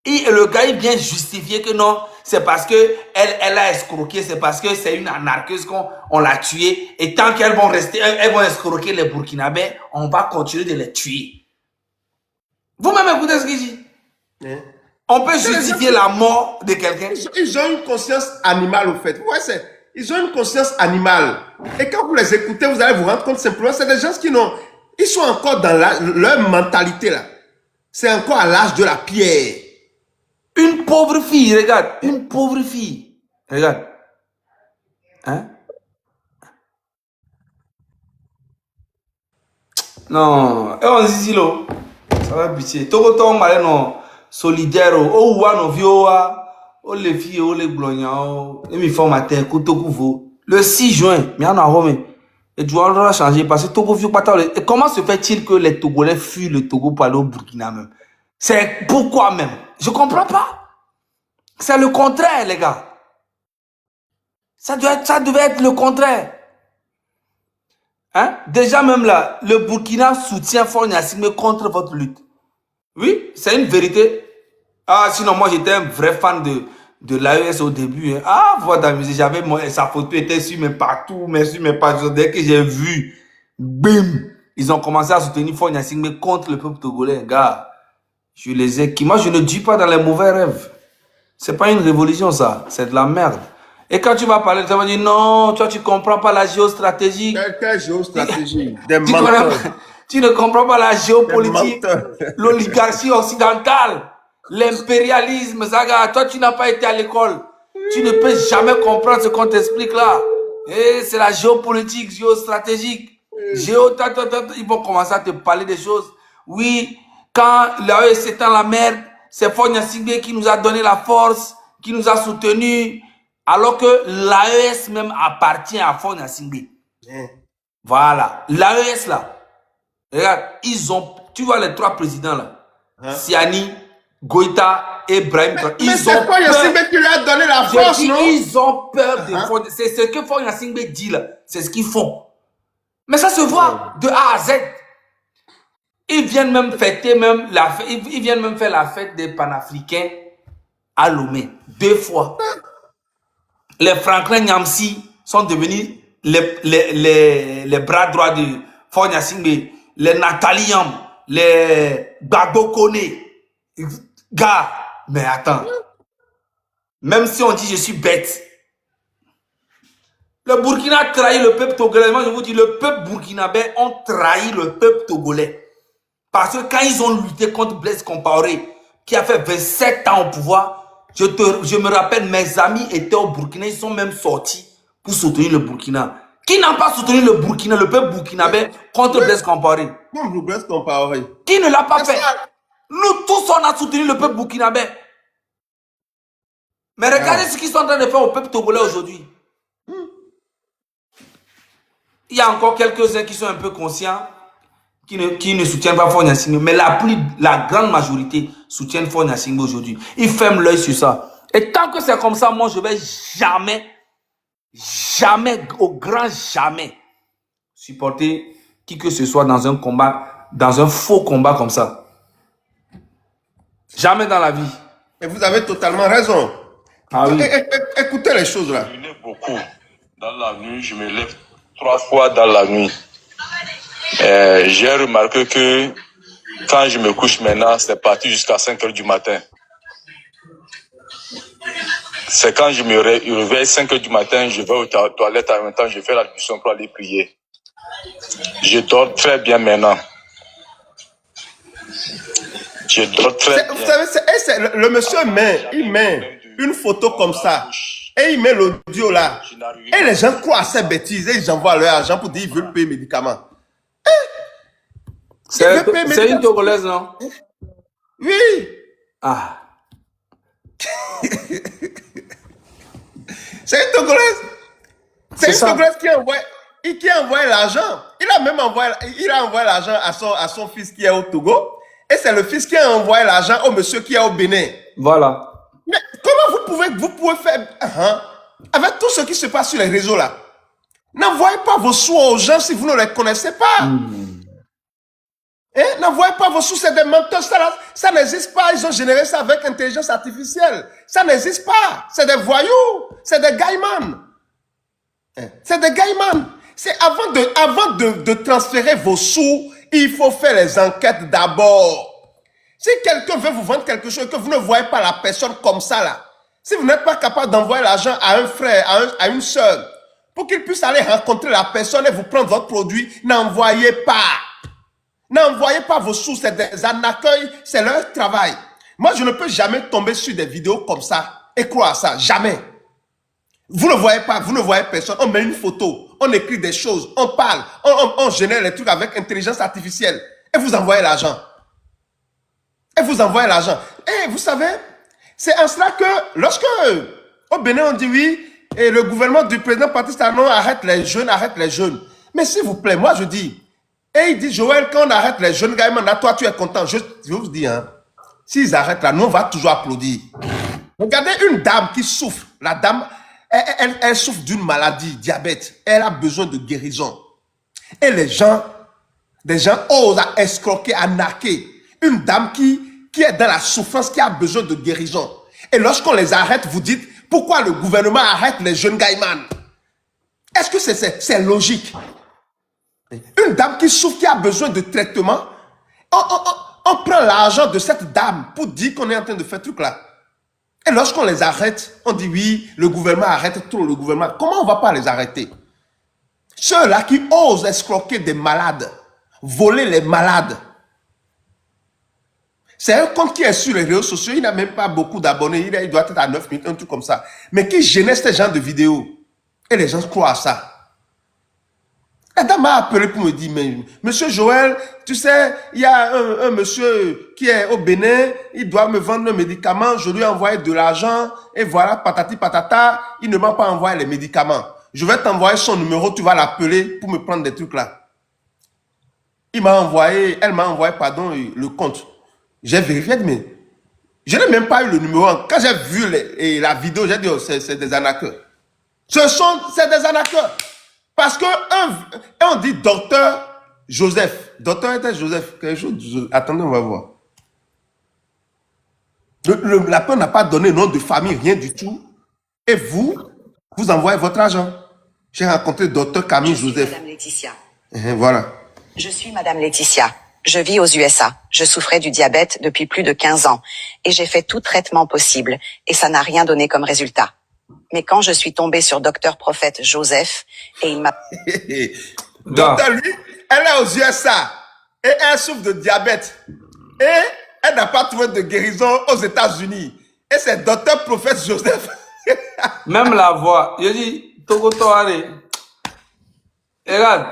Et le gars il vient justifier que non, c'est parce que elle a escroqué, c'est parce que c'est une anarchiste qu'on l'a tuée. Et tant qu'elles vont rester, elles vont escroquer les Burkinabés, on va continuer de les tuer. Vous-même écoutez ce qu'il dit. On peut justifier la mort de quelqu'un. Ils ont une conscience animale au fait. Ouais, ils ont une conscience animale. Et quand vous les écoutez, vous allez vous rendre compte simplement, c'est des gens qui n'ont... Ils sont encore dans leur mentalité là. C'est encore à l'âge de la pierre. Une pauvre fille, regarde. Une pauvre fille. Regarde. Hein? Non. Et on dit là. Ça va pitié. Tout le temps, non. Solidaire. Oh, ou non, vieux. Oh, les filles, oh, les glognons. Et mes femmes matin, le 6 juin, mais on a remis. Et tu dois changer parce que Togo vieux pas. Et comment se fait-il que les Togolais fuient le Togo pour aller au Burkina même? C'est pourquoi même? Je comprends pas. C'est le contraire, les gars. Ça devait être le contraire. Hein? Déjà même là, le Burkina soutient Faure Gnassingbé contre votre lutte. Oui, c'est une vérité. Ah, sinon moi j'étais un vrai fan de l'AES au début. Hein. Ah, voilà, j'avais sa photo était sur mes partout, mais sur mes pages. Dès que j'ai vu, bim, ils ont commencé à soutenir Faure Gnassingbé contre le peuple togolais. Gars, je les ai qui. Moi je ne dis pas dans les mauvais rêves. C'est pas une révolution ça, c'est de la merde. Et quand tu vas parler, tu vas dire non, toi tu comprends pas la géostratégie. Quelle géostratégie? Des menteurs. Tu ne comprends pas la géopolitique, l'oligarchie occidentale, l'impérialisme, Zaga. Toi tu n'as pas été à l'école. Tu ne peux jamais comprendre ce qu'on t'explique là. Et c'est la géopolitique, géostratégique. Ils vont commencer à te parler des choses. Oui, quand l'AES est dans la merde, c'est Faure Gnassingbé qui nous a donné la force, qui nous a soutenus. Alors que l'AES même appartient à Faure Gnassingbé. Voilà. L'AES là. Regarde, ils ont. Tu vois les trois présidents là. Siani, Goïta et Brahim. Mais c'est Faure Gnassingbé qui lui a donné la force, non? Ils ont peur de Faure. C'est ce que Faure Gnassingbé dit là. C'est ce qu'ils font. Mais ça se voit de A à Z. Ils viennent même fêter ils viennent même faire la fête des panafricains à Lomé. 2 fois. Les Franklin Nyamsi sont devenus les bras droits de Faure Gnassingbé. Les Nathalie Yam, les Gbagbo Kone. Gars, mais attends. Même si on dit je suis bête. Le Burkina a trahi le peuple togolais. Moi je vous dis, le peuple burkinabé ont trahi le peuple togolais. Parce que quand ils ont lutté contre Blaise Compaoré, qui a fait 27 ans au pouvoir, je me rappelle, mes amis étaient au Burkina, ils sont même sortis pour soutenir le Burkina. Qui n'a pas soutenu le Burkina, le peuple burkinabé contre Blaise Compaoré? Blaise Compaoré. Qui ne l'a pas fait? Nous tous, on a soutenu le peuple burkinabé. Mais regardez ce qu'ils sont en train de faire au peuple togolais aujourd'hui. Il y a encore quelques-uns qui sont un peu conscients, qui ne soutiennent pas Faure Gnassingbé, mais la grande majorité soutiennent Faure Gnassingbé aujourd'hui. Ils ferment l'œil sur ça. Et tant que c'est comme ça, moi, je ne vais jamais, au grand jamais, supporter qui que ce soit dans un combat, dans un faux combat comme ça. Jamais dans la vie. Et vous avez totalement raison. Ah oui. Écoutez les choses là. Je n'ai beaucoup. Dans la nuit, je me lève 3 fois dans la nuit. J'ai remarqué que quand je me couche maintenant, c'est parti jusqu'à 5 h du matin. C'est quand je me réveille 5 h du matin, je vais aux toilettes en même temps, je fais la discussion pour aller prier. Je dors très bien maintenant. Je dors très bien. Vous savez, le monsieur il met une photo comme ça et il met l'audio là. Et les gens croient à ces bêtises et ils envoient leur argent pour dire qu'ils veulent payer médicaments. C'est une Togolaise, non? Oui. Ah. C'est une Togolaise. C'est une Togolaise qui a envoyé l'argent. Il a même envoyé l'argent à son fils qui est au Togo. Et c'est le fils qui a envoyé l'argent au monsieur qui est au Bénin. Voilà. Mais comment vous pouvez faire avec tout ce qui se passe sur les réseaux là? N'envoyez pas vos sous aux gens si vous ne les connaissez pas. N'envoyez pas vos sous, c'est des menteurs. Ça n'existe pas. Ils ont généré ça avec intelligence artificielle. Ça n'existe pas. C'est des voyous. C'est des gaïmans. C'est des gaïmans. C'est avant de transférer vos sous, il faut faire les enquêtes d'abord. Si quelqu'un veut vous vendre quelque chose et que vous ne voyez pas la personne comme ça là, si vous n'êtes pas capable d'envoyer l'argent à un frère, à une soeur, pour qu'il puisse aller rencontrer la personne et vous prendre votre produit, n'envoyez pas. N'envoyez pas vos sous, c'est des arnaqueurs, c'est leur travail. Moi, je ne peux jamais tomber sur des vidéos comme ça et croire à ça. Jamais. Vous ne voyez pas, vous ne voyez personne. On met une photo, on écrit des choses, on parle, on génère les trucs avec intelligence artificielle. Et vous envoyez l'argent. Et vous envoyez l'argent. Et vous savez, c'est en cela que lorsque au Bénin on dit oui, et le gouvernement du président Patrice Talon arrête les jeunes, arrête les jeunes. Mais s'il vous plaît, moi je dis, et il dit Joël, quand on arrête les jeunes gars, là, toi tu es content. Je vous dis, hein, s'ils arrêtent là, nous on va toujours applaudir. Regardez une dame qui souffre. La dame, elle souffre d'une maladie, diabète. Elle a besoin de guérison. Et des gens osent à escroquer, à narquer. Une dame qui est dans la souffrance, qui a besoin de guérison. Et lorsqu'on les arrête, vous dites, pourquoi le gouvernement arrête les jeunes gaïmans? Est-ce que c'est logique? Une dame qui souffre, qui a besoin de traitement, on prend l'argent de cette dame pour dire qu'on est en train de faire ce truc là. Et lorsqu'on les arrête, on dit oui, le gouvernement arrête tout le gouvernement. Comment on va pas les arrêter? Ceux-là qui osent escroquer des malades, voler les malades. C'est un compte qui est sur les réseaux sociaux, il n'a même pas beaucoup d'abonnés, il doit être à 9 minutes, un truc comme ça. Mais qui génère ce genre de vidéos. Et les gens croient à ça. La dame m'a appelé pour me dire, mais monsieur Joël, tu sais, il y a un monsieur qui est au Bénin, il doit me vendre un médicament, je lui ai envoyé de l'argent, et voilà, patati patata, il ne m'a pas envoyé les médicaments. Je vais t'envoyer son numéro, tu vas l'appeler pour me prendre des trucs là. Elle m'a envoyé, pardon, le compte. J'ai vérifié, mais je n'ai même pas eu le numéro. Quand j'ai vu la vidéo, j'ai dit, oh, c'est des arnaqueurs. C'est des arnaqueurs. Parce que on dit docteur Joseph. Docteur était Joseph. Quelque chose. Attendez, on va voir. La personne n'a pas donné nom de famille, rien du tout. Et vous envoyez votre argent. J'ai rencontré docteur Camille Joseph. Madame Laetitia. Voilà. Je suis Madame Laetitia. Je vis aux USA. Je souffrais du diabète depuis plus de 15 ans. Et j'ai fait tout traitement possible. Et ça n'a rien donné comme résultat. Mais quand je suis tombée sur Docteur Prophète Joseph, et il m'a... Docteur, lui, elle est aux USA. Et elle souffre de diabète. Et elle n'a pas trouvé de guérison aux États-Unis. Et c'est Docteur Prophète Joseph. Même la voix. Je dis, Togo Toare. Regarde.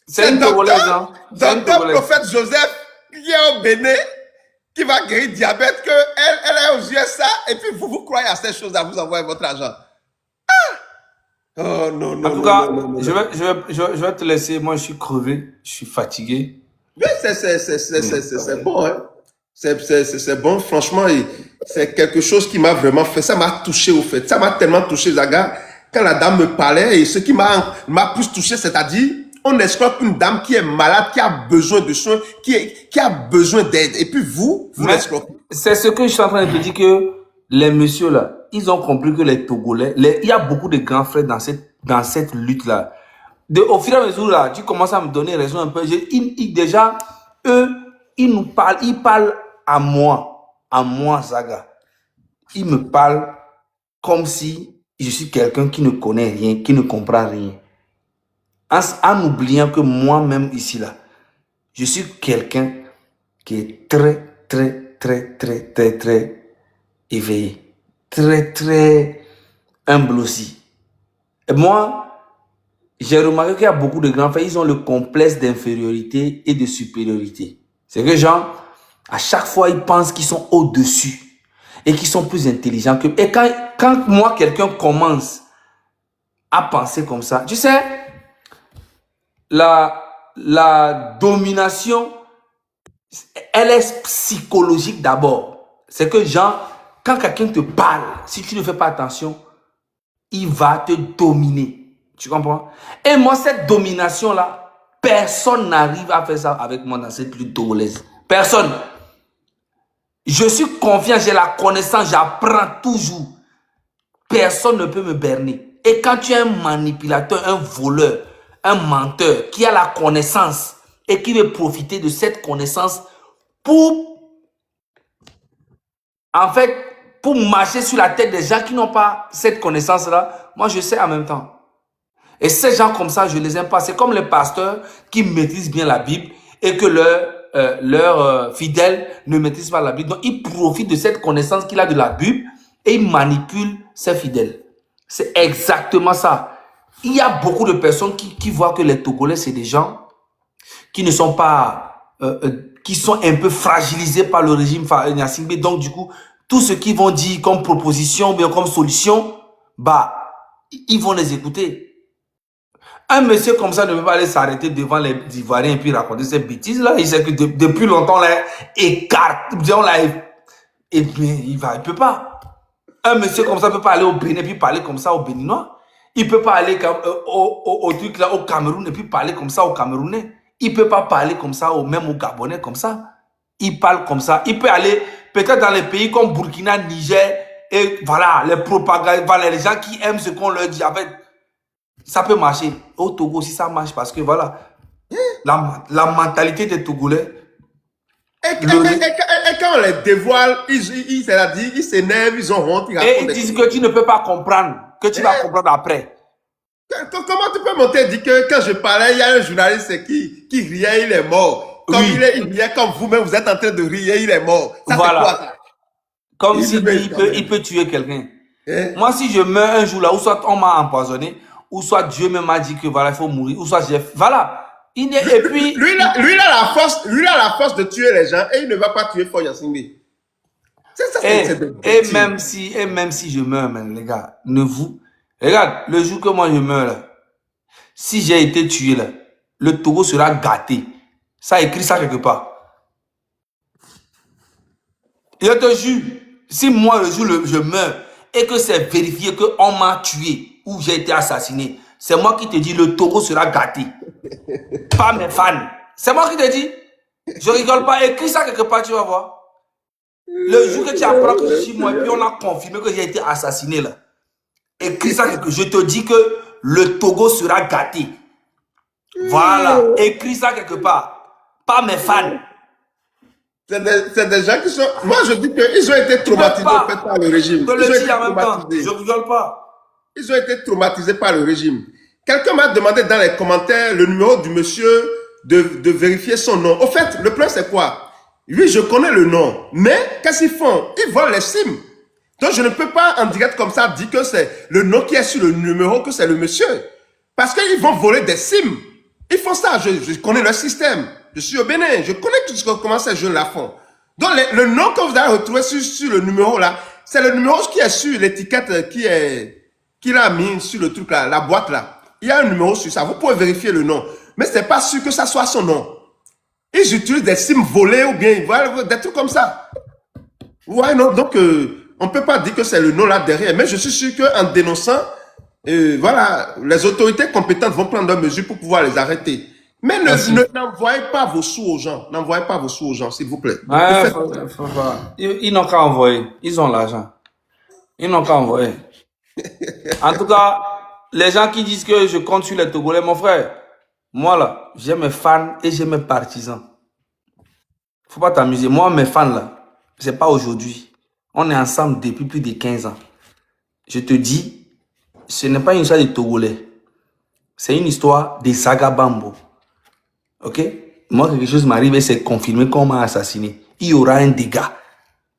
C'est une Togolaise, hein. Docteur Prophète Joseph, qui est au Bénin, qui va guérir diabète, elle est aux USA, et puis vous croyez à ces choses-là, vous envoyez votre argent. Ah! Oh non, non. En tout cas, je vais te laisser. Moi, je suis crevé, je suis fatigué. Mais c'est bon, hein. C'est bon, franchement, c'est quelque chose qui m'a vraiment fait. Ça m'a touché, au fait. Ça m'a tellement touché, Zaga. Quand la dame me parlait, et ce qui m'a plus touché, c'est-à-dire, on escroque une dame qui est malade, qui a besoin de soins, qui a besoin d'aide. Et puis vous l'escroquez. C'est ce que je suis en train de te dire, que les messieurs là, ils ont compris que les Togolais, il y a beaucoup de grands frères dans cette lutte là. Au fur et à mesure là, tu commences à me donner raison un peu. Déjà, eux, ils parlent à moi, Zaga. Ils me parlent comme si je suis quelqu'un qui ne connaît rien, qui ne comprend rien. En oubliant que moi-même ici, là, je suis quelqu'un qui est très éveillé. Très humble aussi. Et moi, j'ai remarqué qu'il y a beaucoup de grands frères, ils ont le complexe d'infériorité et de supériorité. C'est que genre, à chaque fois, ils pensent qu'ils sont au-dessus et qu'ils sont plus intelligents que... Et quand moi, quelqu'un commence à penser comme ça, tu sais... La domination, elle est psychologique d'abord. C'est que, genre, quand quelqu'un te parle, si tu ne fais pas attention, il va te dominer. Tu comprends? Et moi, cette domination-là, personne n'arrive à faire ça avec moi dans cette lutte togolaise. Personne. Je suis confiant, j'ai la connaissance, j'apprends toujours. Personne ne peut me berner. Et quand tu es un manipulateur, un voleur, un menteur qui a la connaissance et qui veut profiter de cette connaissance pour, en fait, pour marcher sur la tête des gens qui n'ont pas cette connaissance-là, moi je sais en même temps. Et ces gens comme ça, je ne les aime pas. C'est comme les pasteurs qui maîtrisent bien la Bible et que leurs fidèles ne maîtrisent pas la Bible. Donc, ils profitent de cette connaissance qu'il a de la Bible et ils manipulent ses fidèles. C'est exactement ça. Il y a beaucoup de personnes qui voient que les Togolais, c'est des gens qui ne sont pas, qui sont un peu fragilisés par le régime Gnassingbé. Donc, du coup, tout ce qu'ils vont dire comme proposition, bien comme solution, bah, ils vont les écouter. Un monsieur comme ça ne peut pas aller s'arrêter devant les Ivoiriens et puis raconter ces bêtises-là. Il sait que depuis longtemps, là, écarte, disons, là, et puis, il peut pas. Un monsieur comme ça ne peut pas aller au Bénin et puis parler comme ça aux Béninois. Il ne peut pas aller au truc là, au Cameroun et puis parler comme ça aux Camerounais. Il ne peut pas parler comme ça, même aux Gabonais comme ça. Il parle comme ça. Il peut aller peut-être dans les pays comme Burkina, Niger, et voilà, les propagandes, voilà, les gens qui aiment ce qu'on leur dit. En fait, ça peut marcher. Au Togo aussi, ça marche parce que voilà, la mentalité des Togolais. Et quand on les dévoile, ils s'énervent, ils ont honte. Et ils disent que tu ne peux pas comprendre, que tu vas comprendre après. Comment tu peux monter et dire que quand je parlais, il y a un journaliste qui riait, il est mort. Comme il riait, comme vous-même, vous êtes en train de rire, il est mort. Ça, voilà. c'est quoi ça? Comme il peut tuer quelqu'un. Moi, si je meurs un jour là, ou soit on m'a empoisonné, ou soit Dieu même m'a dit que voilà, il faut mourir, ou soit j'ai... Voilà. Et puis... Lui, il a la force de tuer les gens et il ne va pas tuer Faure Gnassingbé. Et même si je meurs, man, les gars, regarde, le jour que moi je meurs là, si j'ai été tué là, le Togo sera gâté. Ça écrit ça quelque part. Je te jure, si moi le jour je meurs et que c'est vérifié qu'on m'a tué ou j'ai été assassiné, c'est moi qui te dis le Togo sera gâté. Pas mes fans. C'est moi qui te dis. Je rigole pas. Écris ça quelque part, tu vas voir. Le jour que tu apprends que je suis moi et puis on a confirmé que j'ai été assassiné là. Écris ça quelque part. Je te dis que le Togo sera gâté. Voilà. Écris ça quelque part. Pas mes fans. C'est des gens qui sont... Moi, je dis qu'ils ont été traumatisés par le régime. Je le dis en même temps. Je rigole pas. Ils ont été traumatisés par le régime. Quelqu'un m'a demandé dans les commentaires le numéro du monsieur de vérifier son nom. Au fait, le plan c'est quoi? Oui, je connais le nom. Mais qu'est-ce qu'ils font? Ils volent les SIM. Donc, je ne peux pas en direct comme ça dire que c'est le nom qui est sur le numéro, que c'est le monsieur. Parce qu'ils vont voler des SIM. Ils font ça. Je connais leur système. Je suis au Bénin. Je connais comment ces jeunes-là font. Donc, le nom que vous allez retrouver sur le numéro là, c'est le numéro qui est sur l'étiquette qu'il a mis sur le truc là, la boîte là. Il y a un numéro sur ça. Vous pouvez vérifier le nom. Mais ce n'est pas sûr que ça soit son nom. Ils utilisent des SIM volés ou bien voilà, des trucs comme ça. Ouais, non, donc on ne peut pas dire que c'est le nom là derrière. Mais je suis sûr qu'en dénonçant, voilà, les autorités compétentes vont prendre leurs mesures pour pouvoir les arrêter. Mais n'envoyez pas vos sous aux gens. N'envoyez pas vos sous aux gens, s'il vous plaît. Ouais, ils n'ont qu'à envoyer. Ils ont l'argent. Ils n'ont qu'à envoyer. En tout cas, les gens qui disent que je compte sur les Togolais, mon frère, moi là, j'ai mes fans et j'ai mes partisans. Faut pas t'amuser. Moi, mes fans là, c'est pas aujourd'hui. On est ensemble depuis plus de 15 ans. Je te dis, ce n'est pas une histoire des Togolais. C'est une histoire des Sagabambo. Ok? Moi, quelque chose m'arrive et c'est confirmé qu'on m'a assassiné. Il y aura un dégât.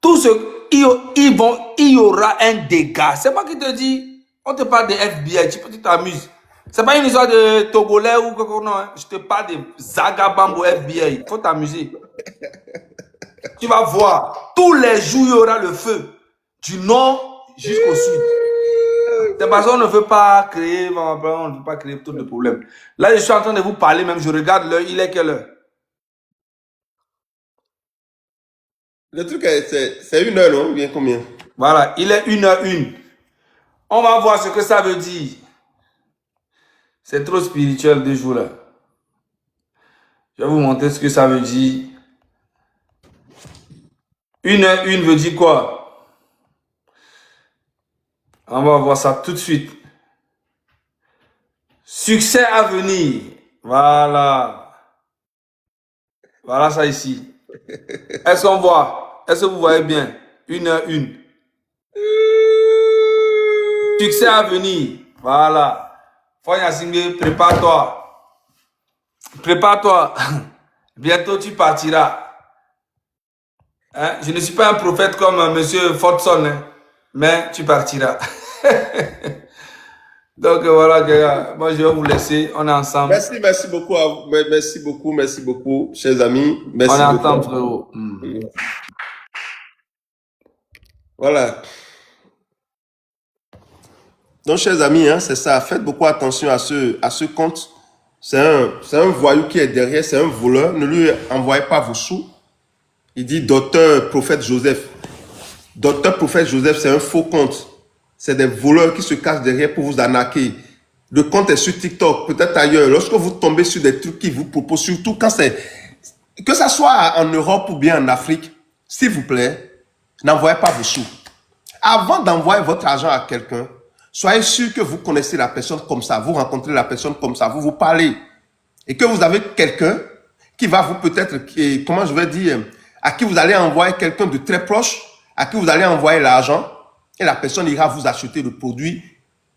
Tout ce... Il y aura un dégât. C'est moi qui te dis. On te parle de FBI. Tu t'amuses. C'est pas une histoire de Togolais ou quoi. Non. Je te parle de Zagabambo FBI. Il faut t'amuser. Tu vas voir. Tous les jours, il y aura le feu. Du nord jusqu'au sud. C'est parce qu'on ne veut pas créer, on ne veut pas créer tout de problèmes. Là, je suis en train de vous parler, même je regarde l'heure, il est quelle heure? Le truc, c'est 1 heure, non? Ou bien combien? Voilà, il est 1h01. On va voir ce que ça veut dire. C'est trop spirituel, 2 jours là. Je vais vous montrer ce que ça veut dire. 1h01 veut dire quoi? On va voir ça tout de suite. Succès à venir. Voilà. Voilà ça ici. Est-ce qu'on voit? Est-ce que vous voyez bien? 1h01. Succès à venir. Voilà. Faure Gnassingbé, prépare-toi. Prépare-toi. Bientôt, tu partiras. Hein? Je ne suis pas un prophète comme M. Fordson, hein, mais tu partiras. Donc voilà, gars, moi je vais vous laisser, on est ensemble. Merci beaucoup à vous. Merci beaucoup, chers amis. Merci On est beaucoup. ensemble, frérot. Voilà. Donc, chers amis, hein, c'est ça. Faites beaucoup attention à ce compte. C'est un voyou qui est derrière, c'est un voleur. Ne lui envoyez pas vos sous. Il dit docteur prophète Joseph. Docteur prophète Joseph, c'est un faux compte. C'est des voleurs qui se cachent derrière pour vous arnaquer. Le compte est sur TikTok, peut-être ailleurs. Lorsque vous tombez sur des trucs qui vous proposent, surtout quand c'est... Que ça soit en Europe ou bien en Afrique, s'il vous plaît, n'envoyez pas vos sous. Avant d'envoyer votre argent à quelqu'un, soyez sûr que vous connaissez la personne comme ça, vous rencontrez la personne comme ça, vous parlez. Et que vous avez quelqu'un qui va vous peut-être, comment je vais dire, à qui vous allez envoyer quelqu'un de très proche, à qui vous allez envoyer l'argent, et la personne ira vous acheter le produit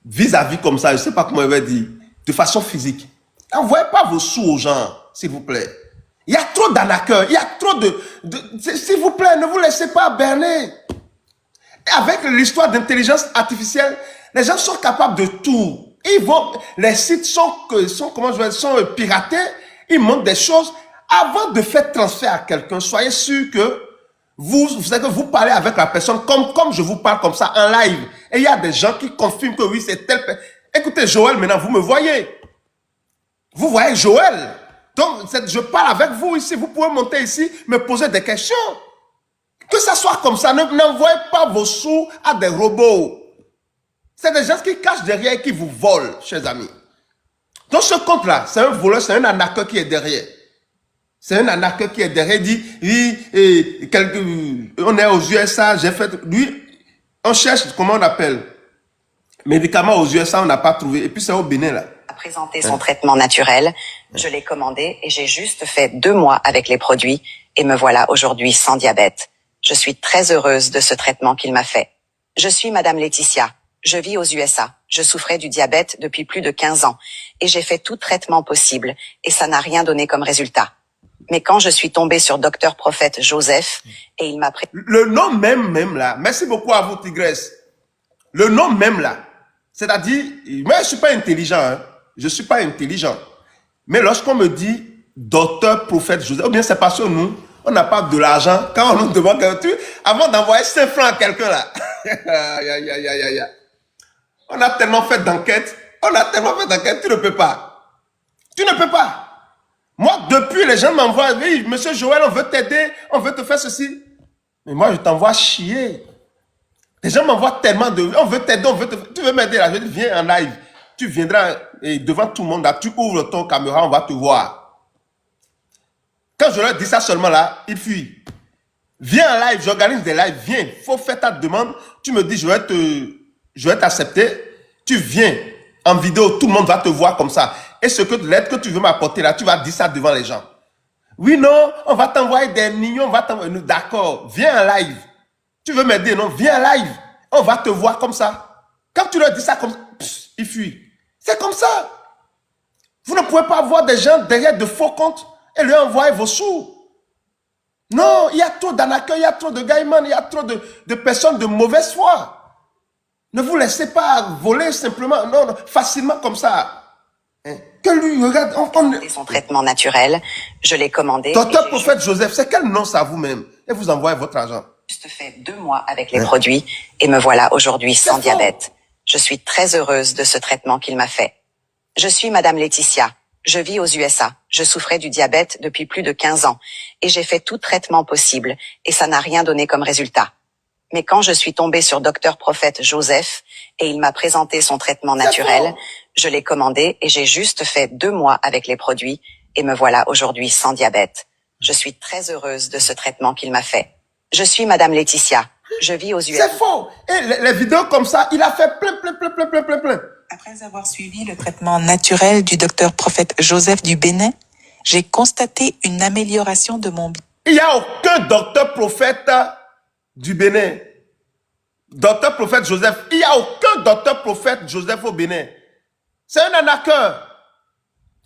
vis-à-vis comme ça, je ne sais pas comment je vais dire, de façon physique. N'envoyez pas vos sous aux gens, s'il vous plaît. Il y a trop d'arnaqueurs, il y a trop de s'il vous plaît, ne vous laissez pas berner. Et avec l'histoire d'intelligence artificielle, les gens sont capables de tout. Les sites sont piratés, ils montrent des choses. Avant de faire transfert à quelqu'un, soyez sûr que vous parlez avec la personne comme je vous parle comme ça en live. Et il y a des gens qui confirment que oui, c'est tel personne. Écoutez, Joël, maintenant, vous me voyez. Vous voyez Joël. Donc, je parle avec vous ici. Vous pouvez monter ici, me poser des questions. Que ça soit comme ça, n'envoyez pas vos sous à des robots. C'est des gens qui cachent derrière et qui vous volent, chers amis. Donc, ce compte-là, c'est un voleur, c'est un arnaqueur qui est derrière. C'est un arnaqueur qui est derrière, dit, oui, on est aux USA, j'ai fait, lui, on cherche, comment on appelle, médicaments aux USA, on n'a pas trouvé, et puis c'est au Bénin, là. A présenté son traitement naturel, je l'ai commandé et j'ai juste fait 2 mois avec les produits et me voilà aujourd'hui sans diabète. Je suis très heureuse de ce traitement qu'il m'a fait. Je suis Madame Laetitia. Je vis aux USA. Je souffrais du diabète depuis plus de 15 ans et j'ai fait tout traitement possible et ça n'a rien donné comme résultat. Mais quand je suis tombée sur Docteur Prophète Joseph et il m'a pris... Le nom même là, merci beaucoup à vous Tigresse. Le nom même là, c'est-à-dire, moi je suis pas intelligent, hein. Je suis pas intelligent. Mais lorsqu'on me dit Docteur Prophète Joseph, ou bien c'est parce que nous, on n'a pas de l'argent. Quand on nous demande, avant d'envoyer 5 francs à quelqu'un là, on a tellement fait d'enquêtes, tu ne peux pas. Tu ne peux pas. Moi, depuis, les gens m'envoient, oui, monsieur Joël, on veut t'aider, on veut te faire ceci. Mais moi, je t'envoie chier. Les gens m'envoient tellement de, on veut t'aider, tu veux m'aider là, je dis, viens en live. Tu viendras et devant tout le monde là, tu ouvres ton caméra, on va te voir. Quand je leur dis ça seulement là, ils fuient. Viens en live, j'organise des lives, viens, faut faire ta demande. Tu me dis, je vais t'accepter. Tu viens en vidéo, tout le monde va te voir comme ça. Et l'aide que tu veux m'apporter là, tu vas dire ça devant les gens. Oui, non, on va t'envoyer des millions, on va t'envoyer. D'accord, viens en live. Tu veux m'aider, non? Viens en live. On va te voir comme ça. Quand tu leur dis ça comme ça, ils fuient. C'est comme ça. Vous ne pouvez pas avoir des gens derrière de faux comptes et leur envoyer vos sous. Non, il y a trop d'arnaqueurs, il y a trop de gaïmans, il y a trop de personnes de mauvaise foi. Ne vous laissez pas voler simplement, non, facilement comme ça. Hein? Que lui, regarde, son traitement naturel, je l'ai commandé. Docteur Prophète Joseph, c'est quel nom ça vous-même? Et vous envoyez votre argent. Juste fait 2 mois avec les produits et me voilà aujourd'hui sans diabète. Je suis très heureuse de ce traitement qu'il m'a fait. Je suis Madame Laetitia. Je vis aux USA. Je souffrais du diabète depuis plus de 15 ans et j'ai fait tout traitement possible et ça n'a rien donné comme résultat. Mais quand je suis tombée sur Docteur Prophète Joseph et il m'a présenté son traitement naturel, je l'ai commandé et j'ai juste fait 2 mois avec les produits et me voilà aujourd'hui sans diabète. Je suis très heureuse de ce traitement qu'il m'a fait. Je suis Madame Laetitia. Je vis aux USA. C'est faux. Et les vidéos comme ça, il a fait plein. Après avoir suivi le traitement naturel du Docteur Prophète Joseph du Bénin, j'ai constaté une amélioration de mon... Il n'y a aucun docteur prophète du Bénin. Docteur Prophète Joseph. Il n'y a aucun docteur prophète Joseph au Bénin. C'est un arnaqueur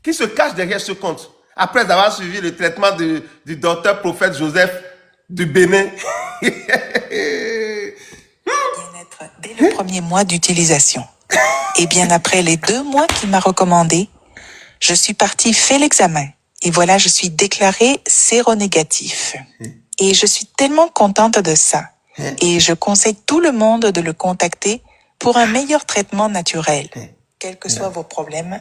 qui se cache derrière ce compte. après avoir suivi le traitement du docteur prophète Joseph du Bénin. Bien-être dès le premier mois d'utilisation. Et bien après les 2 mois qu'il m'a recommandé, je suis partie faire l'examen. Et voilà, je suis déclarée séronégatif. Et je suis tellement contente de ça. Et je conseille tout le monde de le contacter pour un meilleur traitement naturel. Quels que soient vos problèmes,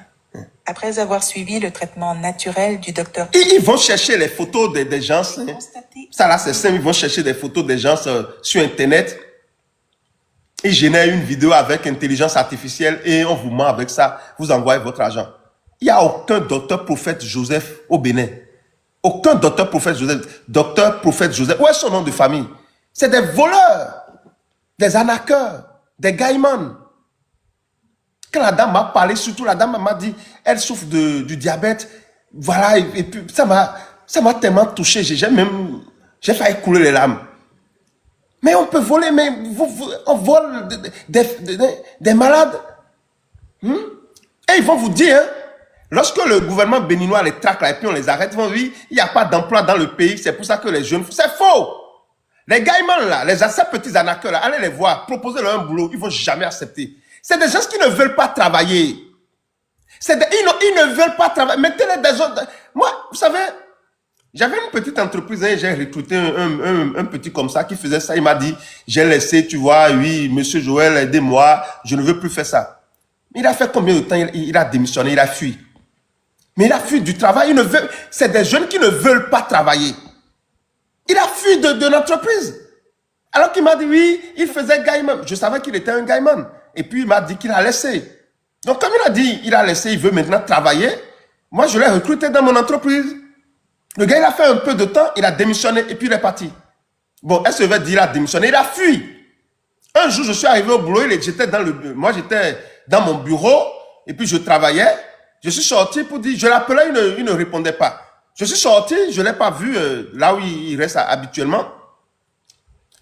après avoir suivi le traitement naturel du docteur... Ils vont chercher les photos des gens. Ça là, c'est simple. Ils vont chercher des photos des gens sur Internet. Ils génèrent une vidéo avec intelligence artificielle et on vous ment avec ça. Vous envoyez votre argent. Il n'y a aucun docteur prophète Joseph au Bénin. Aucun docteur prophète Joseph. Docteur prophète Joseph. Où est son nom de famille? C'est des voleurs, des arnaqueurs, des gaïmans. Quand la dame m'a parlé, surtout la dame m'a dit, elle souffre du diabète. Voilà, et puis ça m'a tellement touché. J'ai failli couler les larmes. Mais on peut voler, mais on vole des malades. Et ils vont vous dire, hein, lorsque le gouvernement béninois les traque là, et puis on les arrête, ils vont dire, il n'y a pas d'emploi dans le pays, c'est pour ça que les jeunes... C'est faux. Les gaïmans là, ces petits arnaqueurs là, allez les voir, proposez-leur un boulot, ils ne vont jamais accepter. C'est des gens qui ne veulent pas travailler. Ils ne veulent pas travailler. Mettez-les des autres... Moi, vous savez... J'avais une petite entreprise, hein, j'ai recruté un petit comme ça qui faisait ça. Il m'a dit, j'ai laissé, tu vois, oui, monsieur Joël, aidez-moi, je ne veux plus faire ça. Il a fait combien de temps? Il a démissionné, il a fui. Mais il a fui du travail. C'est des jeunes qui ne veulent pas travailler. Il a fui de l'entreprise. Alors qu'il m'a dit, oui, il faisait gaiman. Je savais qu'il était un gaiman. Et puis il m'a dit qu'il a laissé. Donc comme il a dit, il a laissé, il veut maintenant travailler. Moi, je l'ai recruté dans mon entreprise. Le gars, il a fait un peu de temps, il a démissionné et puis il est parti. Bon, est-ce que je vais dire il a démissionné? Il a fui. Un jour, je suis arrivé au boulot, moi j'étais dans mon bureau et puis je travaillais. Je suis sorti pour dire, je l'appelais, il ne répondait pas. Je suis sorti, je ne l'ai pas vu là où il reste habituellement.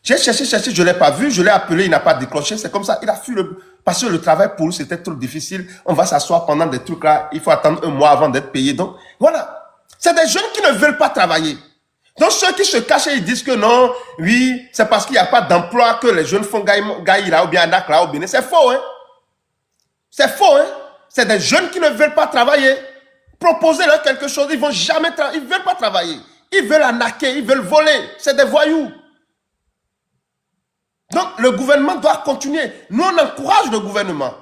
J'ai cherché, je ne l'ai pas vu, je l'ai appelé, il n'a pas décroché. C'est comme ça, il a fui parce que le travail pour lui, c'était trop difficile. On va s'asseoir pendant des trucs là, il faut attendre 1 mois avant d'être payé. Donc, voilà. C'est des jeunes qui ne veulent pas travailler. Donc ceux qui se cachent et ils disent que non, oui, c'est parce qu'il n'y a pas d'emploi que les jeunes font gaï là ou bien anak là au Bénin. C'est faux, hein. C'est faux, hein. C'est des jeunes qui ne veulent pas travailler. Proposez-leur quelque chose, ils vont jamais travailler. Ils ne veulent pas travailler. Ils veulent arnaquer, ils veulent voler. C'est des voyous. Donc le gouvernement doit continuer. Nous, on encourage le gouvernement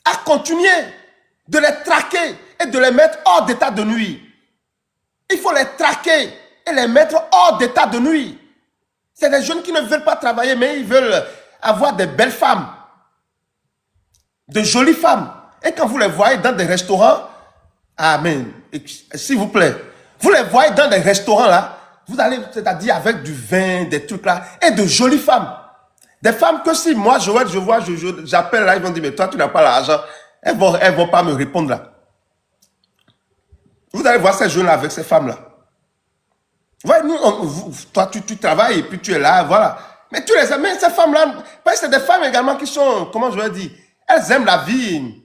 à continuer de les traquer et de les mettre hors d'état de nuit. Il faut les traquer et les mettre hors d'état de nuit. C'est des jeunes qui ne veulent pas travailler, mais ils veulent avoir des belles femmes, de jolies femmes. Et quand vous les voyez dans des restaurants, amen, s'il vous plaît, vous les voyez dans des restaurants là, vous allez, c'est-à-dire avec du vin, des trucs là, et de jolies femmes. Des femmes que si moi, Joël, je vois, j'appelle là, ils vont dire, mais toi, tu n'as pas l'argent. Elles vont pas me répondre là. Vous allez voir ces jeunes-là avec ces femmes-là. Ouais, nous, toi, tu travailles et puis tu es là, voilà. Mais tu les aimes, mais ces femmes-là, c'est des femmes également qui sont, comment je vais dire, elles aiment la vie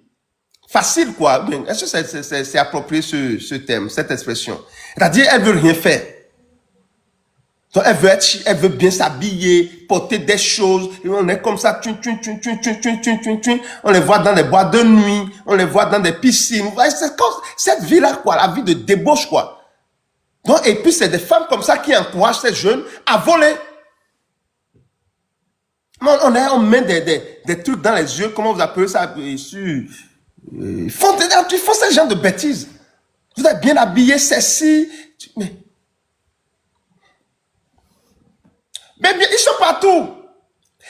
facile, quoi. Est-ce que c'est approprié ce terme, cette expression? C'est-à-dire, elles ne veulent rien faire. Donc, elle veut bien s'habiller, porter des choses. Et on est comme ça, on les voit dans les boîtes de nuit, on les voit dans des piscines. C'est comme cette vie-là, quoi, la vie de débauche, quoi. Donc, et puis, c'est des femmes comme ça qui encouragent ces jeunes à voler. On met des trucs dans les yeux, comment vous appelez ça? Ils font ce genre de bêtises. Vous êtes bien habillé, ceci. Mais bien, ils sont partout.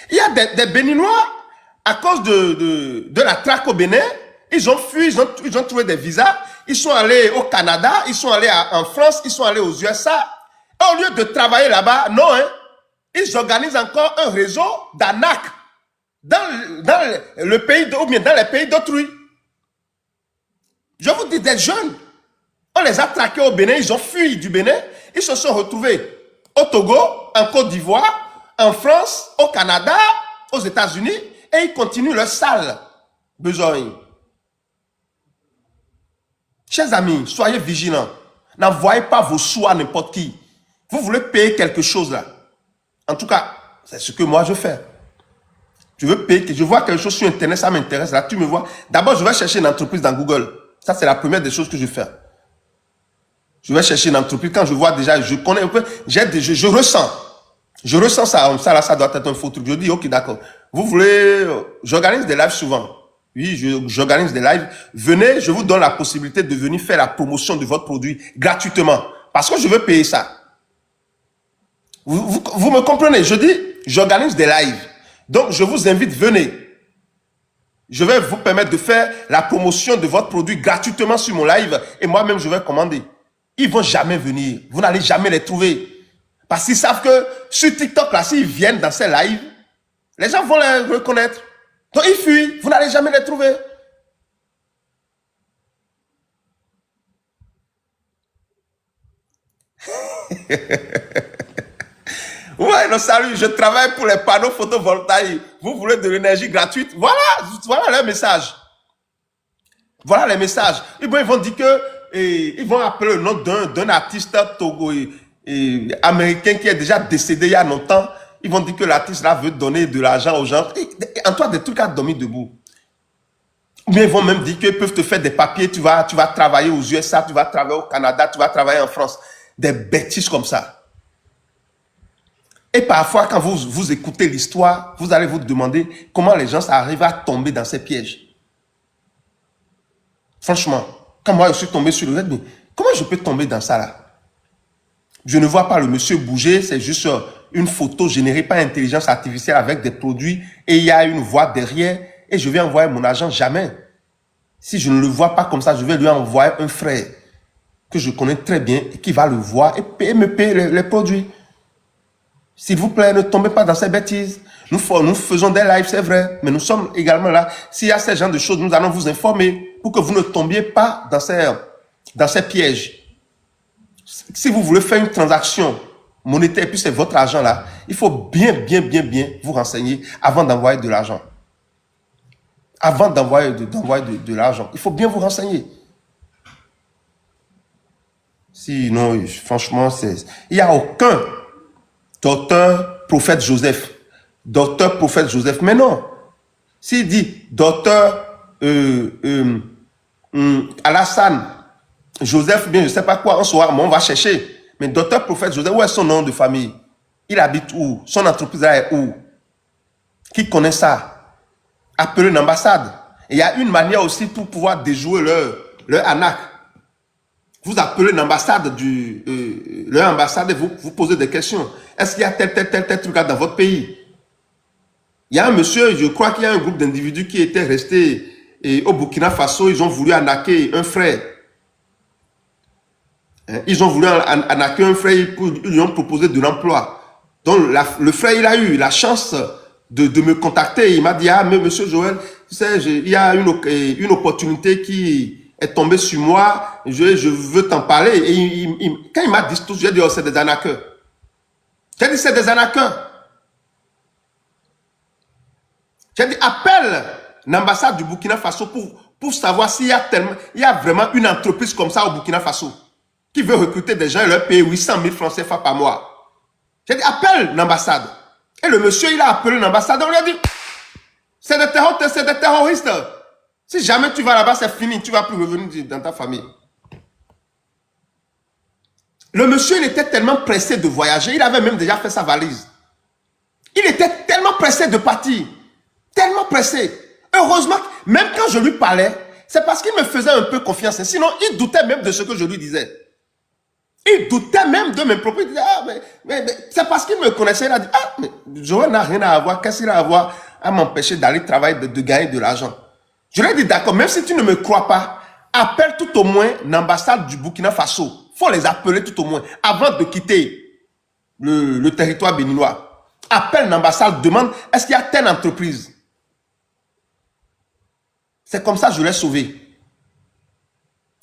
Il y a des Béninois, à cause de la traque au Bénin, ils ont fui, ils ont trouvé des visas, ils sont allés au Canada, ils sont allés en France, ils sont allés aux USA. Et au lieu de travailler là-bas, non, hein, ils organisent encore un réseau d'arnaques dans le pays, ou bien dans les pays d'autrui. Je vous dis, des jeunes, on les a traqués au Bénin, ils ont fui du Bénin, ils se sont retrouvés au Togo, en Côte d'Ivoire, en France, au Canada, aux États-Unis, et ils continuent leur sale besogne. Chers amis, soyez vigilants. N'envoyez pas vos sous à n'importe qui. Vous voulez payer quelque chose là. En tout cas, c'est ce que moi je fais. Tu veux payer, je vois quelque chose sur Internet, ça m'intéresse. Là, tu me vois. D'abord, je vais chercher une entreprise dans Google. Ça, c'est la première des choses que je fais. Je vais chercher une entreprise. Quand je vois déjà, je connais un peu, je ressens. Je ressens ça. Ça, là, ça doit être un faux truc. Je dis, ok, d'accord. Vous voulez, j'organise des lives souvent. Oui, j'organise des lives. Venez, je vous donne la possibilité de venir faire la promotion de votre produit gratuitement. Parce que je veux payer ça. Vous me comprenez? Je dis, j'organise des lives. Donc, je vous invite, venez. Je vais vous permettre de faire la promotion de votre produit gratuitement sur mon live. Et moi-même, je vais commander. Ils vont jamais venir. Vous n'allez jamais les trouver. Parce qu'ils savent que sur TikTok, là, s'ils viennent dans ces lives, les gens vont les reconnaître. Donc, ils fuient. Vous n'allez jamais les trouver. Ouais, non, salut, je travaille pour les panneaux photovoltaïques. Vous voulez de l'énergie gratuite? Voilà le message. Voilà les messages. Et bon, ils vont dire que, ils vont appeler le nom d'un artiste Togo américain qui est déjà décédé il y a longtemps. Ils vont dire que l'artiste là veut donner de l'argent aux gens. En toi, des trucs à dormir debout. Mais ils vont même dire qu'ils peuvent te faire des papiers. Tu vas travailler aux USA, tu vas travailler au Canada, tu vas travailler en France. Des bêtises comme ça. Et parfois, quand vous écoutez l'histoire, vous allez vous demander comment les gens arrivent à tomber dans ces pièges. Franchement, quand moi je suis tombé sur le net, mais comment je peux tomber dans ça là? Je ne vois pas le monsieur bouger, c'est juste une photo générée par intelligence artificielle avec des produits et il y a une voix derrière et je vais envoyer mon agent jamais. Si je ne le vois pas comme ça, je vais lui envoyer un frère que je connais très bien et qui va le voir et me payer les produits. S'il vous plaît, ne tombez pas dans ces bêtises. Nous faisons des lives, c'est vrai, mais nous sommes également là. S'il y a ce genre de choses, nous allons vous informer pour que vous ne tombiez pas dans ces pièges. Si vous voulez faire une transaction monétaire et puis c'est votre argent là, il faut bien vous renseigner avant d'envoyer de l'argent. Avant d'envoyer de l'argent, il faut bien vous renseigner. Sinon, franchement, il n'y a aucun docteur prophète Joseph. Docteur prophète Joseph. Mais non. S'il dit docteur Alassane, Joseph, bien je ne sais pas quoi, un soir, on va chercher. Mais docteur prophète Joseph, où est son nom de famille? Il habite où? Son entreprise là est où? Qui connaît ça? Appelez une ambassade. Et il y a une manière aussi pour pouvoir déjouer leur arnaque. Vous appelez l'ambassade leur ambassade et vous posez des questions. Est-ce qu'il y a tel truc là dans votre pays? Il y a un monsieur, je crois qu'il y a un groupe d'individus qui étaient restés au Burkina Faso, ils ont voulu arnaquer un frère. Ils ont voulu arnaquer un frère, ils lui ont proposé de l'emploi. Donc le frère, il a eu la chance de me contacter. Il m'a dit, ah mais monsieur Joël, tu sais, il y a une opportunité qui est tombée sur moi, je veux t'en parler. Et quand il m'a dit tout, j'ai dit, oh, c'est des arnaqueurs. J'ai dit, c'est des arnaqueurs. J'ai dit, appelle l'ambassade du Burkina Faso pour savoir s'il y a vraiment une entreprise comme ça au Burkina Faso qui veut recruter des gens et leur payer 800 000 francs CFA par mois. J'ai dit, appelle l'ambassade. Et le monsieur, il a appelé l'ambassade. On lui a dit, c'est des terroristes. Si jamais tu vas là-bas, c'est fini. Tu ne vas plus revenir dans ta famille. Le monsieur, il était tellement pressé de voyager. Il avait même déjà fait sa valise. Il était tellement pressé de partir. Tellement pressé. Heureusement, même quand je lui parlais, c'est parce qu'il me faisait un peu confiance. Sinon, il doutait même de ce que je lui disais. Il doutait même de mes propos. Il disait, ah, mais c'est parce qu'il me connaissait. Il a dit, ah, mais Joël n'a rien à avoir. Qu'est-ce qu'il a à avoir à m'empêcher d'aller travailler, de gagner de l'argent? Je lui ai dit, d'accord, même si tu ne me crois pas, appelle tout au moins l'ambassade du Burkina Faso. Il faut les appeler tout au moins avant de quitter le territoire béninois. Appelle l'ambassade, demande, est-ce qu'il y a telle entreprise? C'est comme ça que je l'ai sauvé.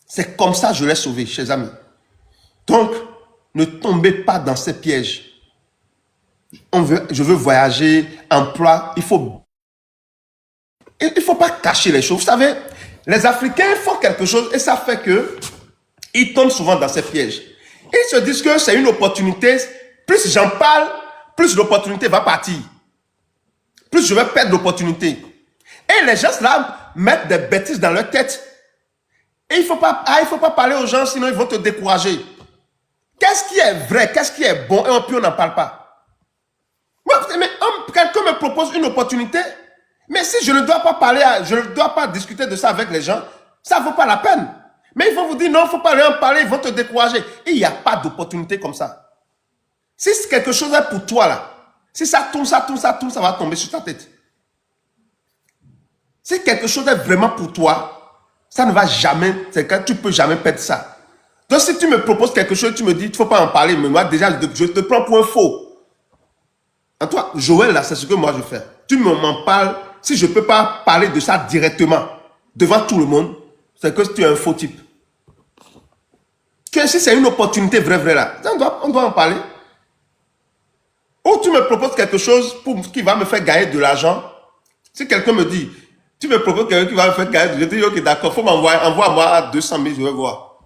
C'est comme ça que je l'ai sauvé, chers amis. Donc, ne tombez pas dans ces pièges. Je veux voyager, emploi, il ne faut pas cacher les choses. Vous savez, les Africains font quelque chose et ça fait que Ils tombent souvent dans ces pièges. Ils se disent que c'est une opportunité. Plus j'en parle, plus l'opportunité va partir. Plus je vais perdre l'opportunité. Et les gens là mettent des bêtises dans leur tête. Et il ne faut pas parler aux gens, sinon ils vont te décourager. Qu'est-ce qui est vrai, qu'est-ce qui est bon, et puis on n'en parle pas. Mais quelqu'un me propose une opportunité, mais si je ne dois pas parler, je ne dois pas discuter de ça avec les gens, ça ne vaut pas la peine. Mais ils vont vous dire non, il ne faut pas en parler, ils vont te décourager. Et il n'y a pas d'opportunité comme ça. Si quelque chose est pour toi là, si ça tourne, ça va tomber sur ta tête. Si quelque chose est vraiment pour toi, ça ne va jamais, tu ne peux jamais perdre ça. Donc si tu me proposes quelque chose, tu me dis, il ne faut pas en parler, mais moi déjà, je te prends pour un faux. En toi, Joël, là, c'est ce que moi je fais. Tu m'en parles, si je ne peux pas parler de ça directement, devant tout le monde, c'est que tu es un faux type. Que si c'est une opportunité vraie là, on doit en parler. Ou tu me proposes quelque chose qui va me faire gagner de l'argent. Si quelqu'un me dit, tu me proposes quelqu'un qui va me faire gagner, je te dis, ok, d'accord, il faut m'envoyer, envoie-moi 200 000, je vais voir.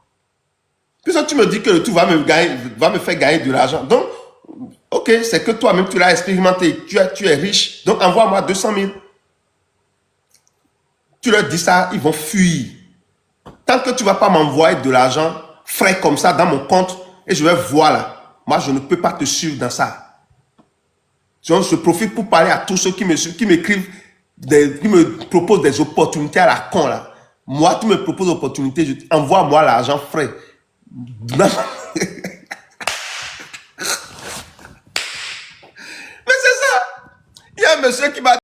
Puisque tu me dis que tout va me faire gagner de l'argent. Donc, ok, c'est que toi-même, tu l'as expérimenté, tu es riche, donc envoie-moi 200 000. Tu leur dis ça, ils vont fuir. Tant que tu ne vas pas m'envoyer de l'argent frais comme ça dans mon compte, et je vais voir là, moi, je ne peux pas te suivre dans ça. Donc, je profite pour parler à tous ceux qui m'écrivent, qui me proposent des opportunités à la con là. Moi, tu me proposes des opportunités, envoie-moi l'argent frais. Mais c'est ça. Il y a un monsieur qui m'a